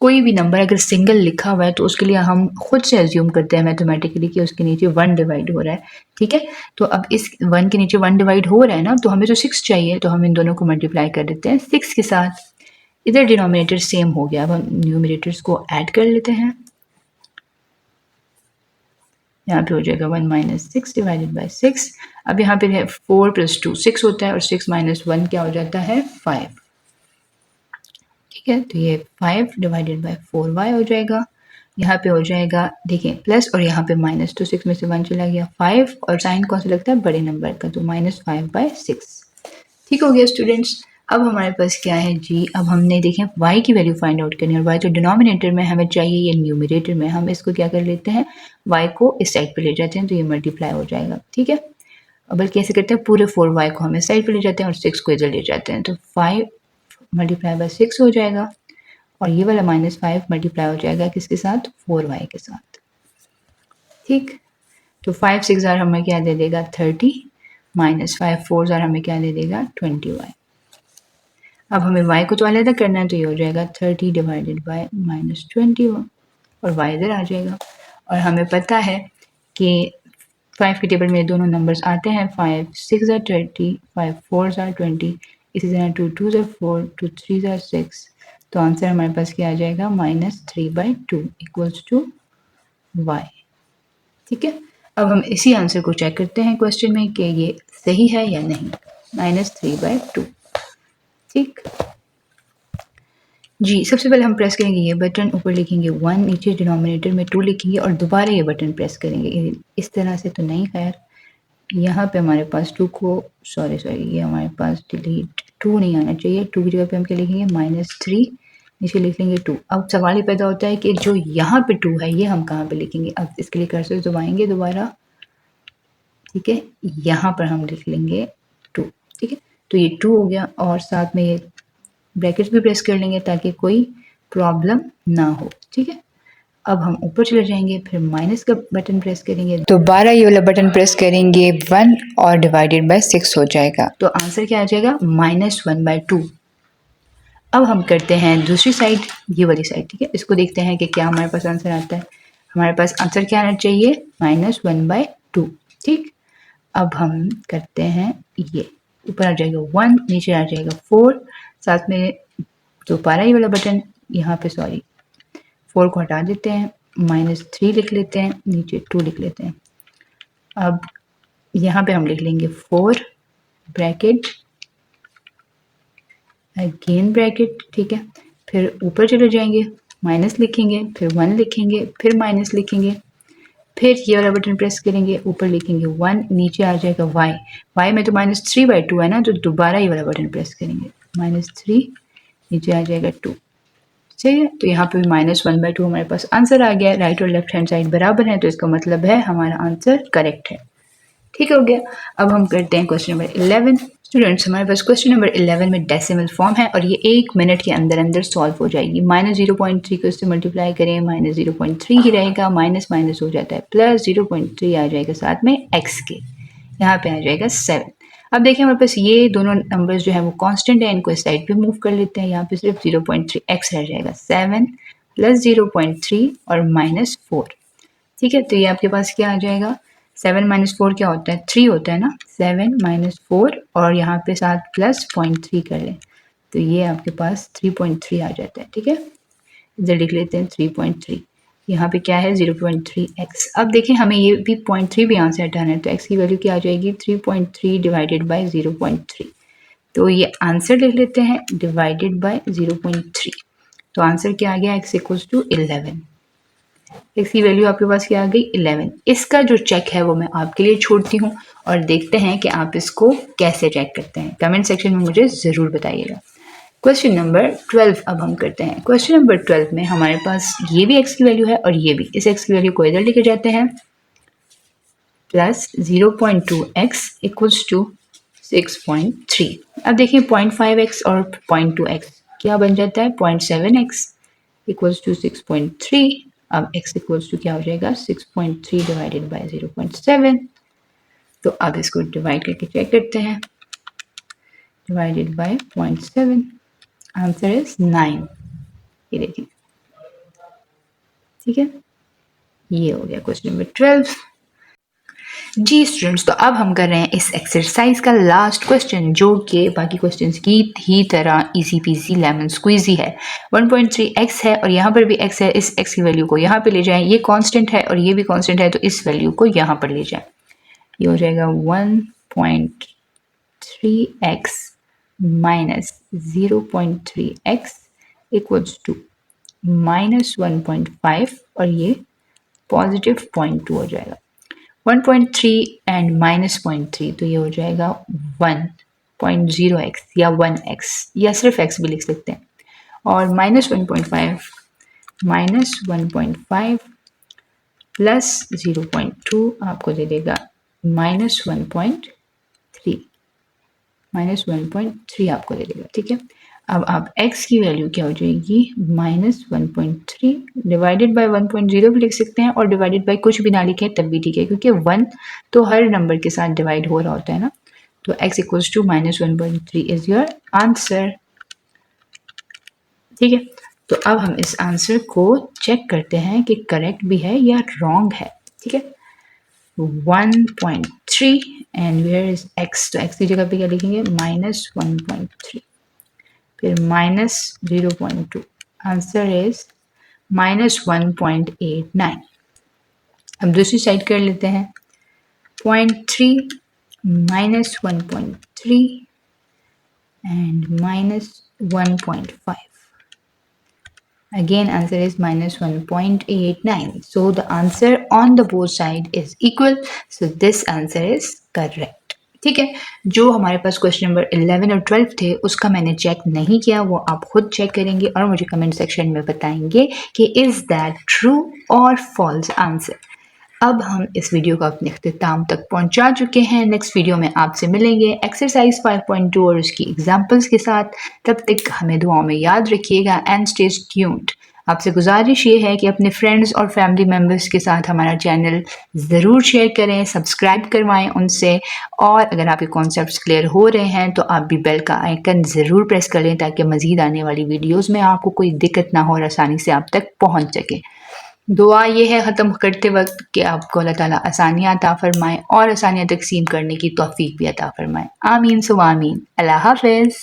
कोई भी नंबर अगर सिंगल लिखा हुआ है तो उसके लिए हम खुद से एज्यूम करते हैं मैथमेटिकली कि उसके नीचे 1 डिवाइड हो रहा है। ठीक है। तो अब इस 1 के नीचे 1 डिवाइड हो रहा है ना, तो हमें तो 6 चाहिए, तो हम इन दोनों को मल्टीप्लाई कर देते हैं 6 के साथ। इधर डिनोमिनेटर सेम हो गया, अब हम न्यूमरेटर्स को ऐड कर लेते हैं। यहाँ पे हो जाएगा 1 - 6 डिवाइडेड बाई 6। अब यहाँ पे है 4 + 2 6 होता है और 6 - 1 क्या हो जाता है 5। ठीक है। तो ये 5 डिवाइडेड बाई 4y हो जाएगा। यहाँ पे हो जाएगा देखिए प्लस और यहाँ पे माइनस, तो 6 में से 1 चला गया 5, और साइन कौन सा लगता है बड़े नंबर का, तो -5/6। ठीक हो गया स्टूडेंट्स। अब हमारे पास क्या है जी, अब हमने देखें y की वैल्यू फाइंड आउट करनी है, और y तो डिनोमिनेटर में हमें चाहिए, ये न्यूमरेटर में। हम इसको क्या कर लेते हैं, y को इस साइड पे ले जाते हैं तो ये मल्टीप्लाई हो जाएगा। ठीक है। अब बल्कि ऐसे करते हैं, पूरे 4y को हम इस साइड पे ले जाते हैं और 6 को इधर ले जाते हैं, तो 5 × 6 हो जाएगा, और ये वाला -5 मल्टीप्लाई हो जाएगा किसके साथ 4y के साथ। ठीक। तो 5 6 हमें क्या दे देगा 30, -5 4 हमें क्या दे देगा 20y। अब हमें y को तो अलग करना है, तो ये हो जाएगा 30 डिवाइडेड बाय -20 और y इधर आ जाएगा। और हमें पता है कि 5 के टेबल में दोनों नंबर्स आते हैं, 5 6 30, 5 4 20, इसी तरह 2 2 4, 2 3 6। तो आंसर हमारे पास क्या आ जाएगा -3/2 इक्वल्स टू y। ठीक है। अब हम इसी आंसर को चेक करते हैं क्वेश्चन में कि ये सही है या नहीं, -3/2। ठीक जी। सबसे पहले हम प्रेस करेंगे ये बटन, ऊपर लिखेंगे 1, नीचे डिनोमिनेटर में 2 लिखेंगे और दोबारा ये बटन प्रेस करेंगे। इस तरह से तो नहीं, खैर यहाँ पे हमारे पास 2 को सॉरी ये हमारे पास डिलीट 2 नहीं आना चाहिए। 2 की जगह पे हम क्या लिखेंगे -3, नीचे लिख लेंगे 2। अब सवाल ये पैदा होता है कि जो यहाँ पे 2 है ये हम कहाँ पे लिखेंगे। अब इसके लिए कर्सर दबाएंगे दोबारा, ठीक है, यहाँ पर हम लिख लेंगे 2। ठीक है। तो ये 2 हो गया, और साथ में ये ब्रैकेट्स भी प्रेस कर लेंगे ताकि कोई प्रॉब्लम ना हो। ठीक है। अब हम ऊपर चले जाएंगे, फिर माइनस का बटन प्रेस करेंगे, दोबारा ये वाला बटन प्रेस करेंगे 1 और डिवाइडेड बाय 6 हो जाएगा। तो आंसर क्या आ जाएगा -1/2। अब हम करते हैं दूसरी साइड, ये वाली साइड। ठीक है। इसको देखते हैं कि क्या हमारे पास आंसर आता है। हमारे पास आंसर क्या आना चाहिए -1/2। ठीक। अब हम करते हैं ये, ऊपर आ जाएगा 1, नीचे आ जाएगा 4, साथ में दोबारा ये वाला बटन, यहाँ पे 4 को हटा देते हैं, -3 लिख लेते हैं, नीचे 2 लिख लेते हैं। अब यहाँ पे हम लिख लेंगे 4 ब्रैकेट अगेन ब्रैकेट। ठीक है। फिर ऊपर चले जाएंगे, माइनस लिखेंगे, फिर 1 लिखेंगे, फिर माइनस लिखेंगे, फिर ये वाला बटन प्रेस करेंगे, ऊपर लिखेंगे 1, नीचे आ जाएगा y में तो -3/2 है ना, तो दोबारा ये वाला बटन प्रेस करेंगे, -3, नीचे आ जाएगा 2। सही है। तो यहाँ पे भी -1/2 हमारे पास आंसर आ गया। राइट और लेफ्ट हैंड साइड बराबर है, तो इसका मतलब है हमारा आंसर करेक्ट है। ठीक हो गया। अब हम करते हैं क्वेश्चन नंबर 11। स्टूडेंट्स, हमारे पास क्वेश्चन नंबर 11 में डेसिमल फॉर्म है और ये 1 मिनट के अंदर अंदर सॉल्व हो जाएगी। -0.3 को इससे मल्टीप्लाई करें, -0.3 ही रहेगा, माइनस माइनस हो जाता है प्लस, 0.3 आ जाएगा साथ में x के, यहाँ पे आ जाएगा 7। अब देखिए हमारे पास ये दोनों नंबर्स जो है वो कांस्टेंट है, इनको इस साइड पे मूव कर लेते हैं। यहाँ पे सिर्फ 0.3 x रह जाएगा, 7 + 0.3 और -4। ठीक है। तो ये आपके पास क्या आ जाएगा, 7 - 4 क्या होता है 3 होता है ना, 7 - 4 और यहाँ पे साथ प्लस 0.3 कर लें, तो ये आपके पास 3.3 आ जाता है। ठीक है। इधर लिख लेते हैं 3.3, यहाँ पे क्या है 0.3x। अब देखें हमें ये भी 0.3 भी यहाँ से हटाना है, तो x की वैल्यू क्या आ जाएगी 3.3 डिवाइडेड बाई 0.3। तो ये आंसर लिख लेते हैं डिवाइडेड बाय 0.3। तो आंसर क्या आ गया, x इक्वल्स टू 11। x की वैल्यू आपके पास क्या आ गई 11। इसका जो चेक है वो मैं आपके लिए छोड़ती हूँ और देखते हैं कि आप इसको कैसे चेक करते हैं। कमेंट सेक्शन में मुझे ज़रूर बताइएगा। क्वेश्चन नंबर 12 अब हम करते हैं। क्वेश्चन नंबर 12 में हमारे पास ये भी x की वैल्यू है और ये भी। इस x की वैल्यू को इधर लेके जाते हैं, प्लस 0.2x इक्वल्स टू 6.3। अब देखिए 0.5x और 0.2x क्या बन जाता है, 0.7x इक्वल्स टू 6.3। अब x इक्वल्स टू क्या हो जाएगा, 6.3 डिवाइडेड बाय 0.7। तो अब इसको डिवाइड करके चेक करते हैं, डिवाइडेड बाय 0.7, आंसर इज 9। ये देखिए, ठीक है, ये हो गया क्वेश्चन नंबर 12। जी स्टूडेंट्स, तो अब हम कर रहे हैं इस एक्सरसाइज का लास्ट क्वेश्चन, जो कि बाकी क्वेश्चंस की ही तरह इजी पीजी लेमन स्क्वीजी है। 1.3x है और यहाँ पर भी x है। इस x की वैल्यू को यहाँ पे ले जाएं, ये कांस्टेंट है और ये भी कांस्टेंट है, तो इस वैल्यू को यहाँ पर ले जाएं। ये हो जाएगा 1.3x minus 0.3x equals to minus 1.5 और ये पॉजिटिव 0.2 हो जाएगा। 1.3 एंड माइनस 0.3, तो ये हो जाएगा 1.0x या 1x या सिर्फ x भी लिख सकते हैं। और माइनस 1.5 माइनस 1.5 प्लस 0.2 आपको दे देगा माइनस 1.3, माइनस 1.3 आपको दे देगा, ठीक है। अब आप x की वैल्यू क्या हो जाएगी, माइनस 1.3 डिवाइडेड बाय 1.0 भी लिख सकते हैं और डिवाइडेड बाय कुछ भी ना लिखें तब भी ठीक है, क्योंकि 1 तो हर नंबर के साथ डिवाइड हो रहा होता है ना। तो x equals to minus 1.3 is your answer, ठीक है। तो अब हम इस आंसर को चेक करते हैं कि करेक्ट भी है या रॉन्ग है, ठीक है। 1.3 एंड वेयर इज x, तो x की जगह पे क्या लिखेंगे, माइनस 1.3, फिर माइनस 0.2, आंसर इज माइनस 1.89। अब दूसरी साइड कर लेते हैं, 0.3 minus 1.3 and minus 1.5. Again answer is minus 1.89. So the answer on the both side is equal. So this answer is correct. ठीक है, जो हमारे पास क्वेश्चन नंबर 11 और 12 थे उसका मैंने चेक नहीं किया, वो आप खुद चेक करेंगे और मुझे कमेंट सेक्शन में बताएंगे कि इज दैट ट्रू और फॉल्स आंसर। अब हम इस वीडियो को अपने इख्तिताम तक पहुंचा चुके हैं। नेक्स्ट वीडियो में आपसे मिलेंगे एक्सरसाइज 5.2 और उसकी एग्जाम्पल्स के साथ। तब तक हमें दुआओं में याद रखिएगा एंड स्टे ट्यून्ड। आपसे गुजारिश ये है कि अपने फ्रेंड्स और फैमिली मेम्बर्स के साथ हमारा चैनल ज़रूर शेयर करें, सब्सक्राइब करवाएं उनसे, और अगर आपके कॉन्सेप्ट्स क्लियर हो रहे हैं तो आप भी बेल का आइकन ज़रूर प्रेस कर लें ताकि मज़ीद आने वाली वीडियोज़ में आपको कोई दिक्कत ना हो और आसानी से आप तक पहुँच सके। दुआ ये है ख़त्म करते वक्त कि आपको अल्लाह ताला आसानियाँ अता फ़रमाए और आसानियाँ तकसीम करने की तौफ़ीक भी अता फ़रमाए। आमीन सुम्मा आमीन। अल्लाह हाफ़िज़।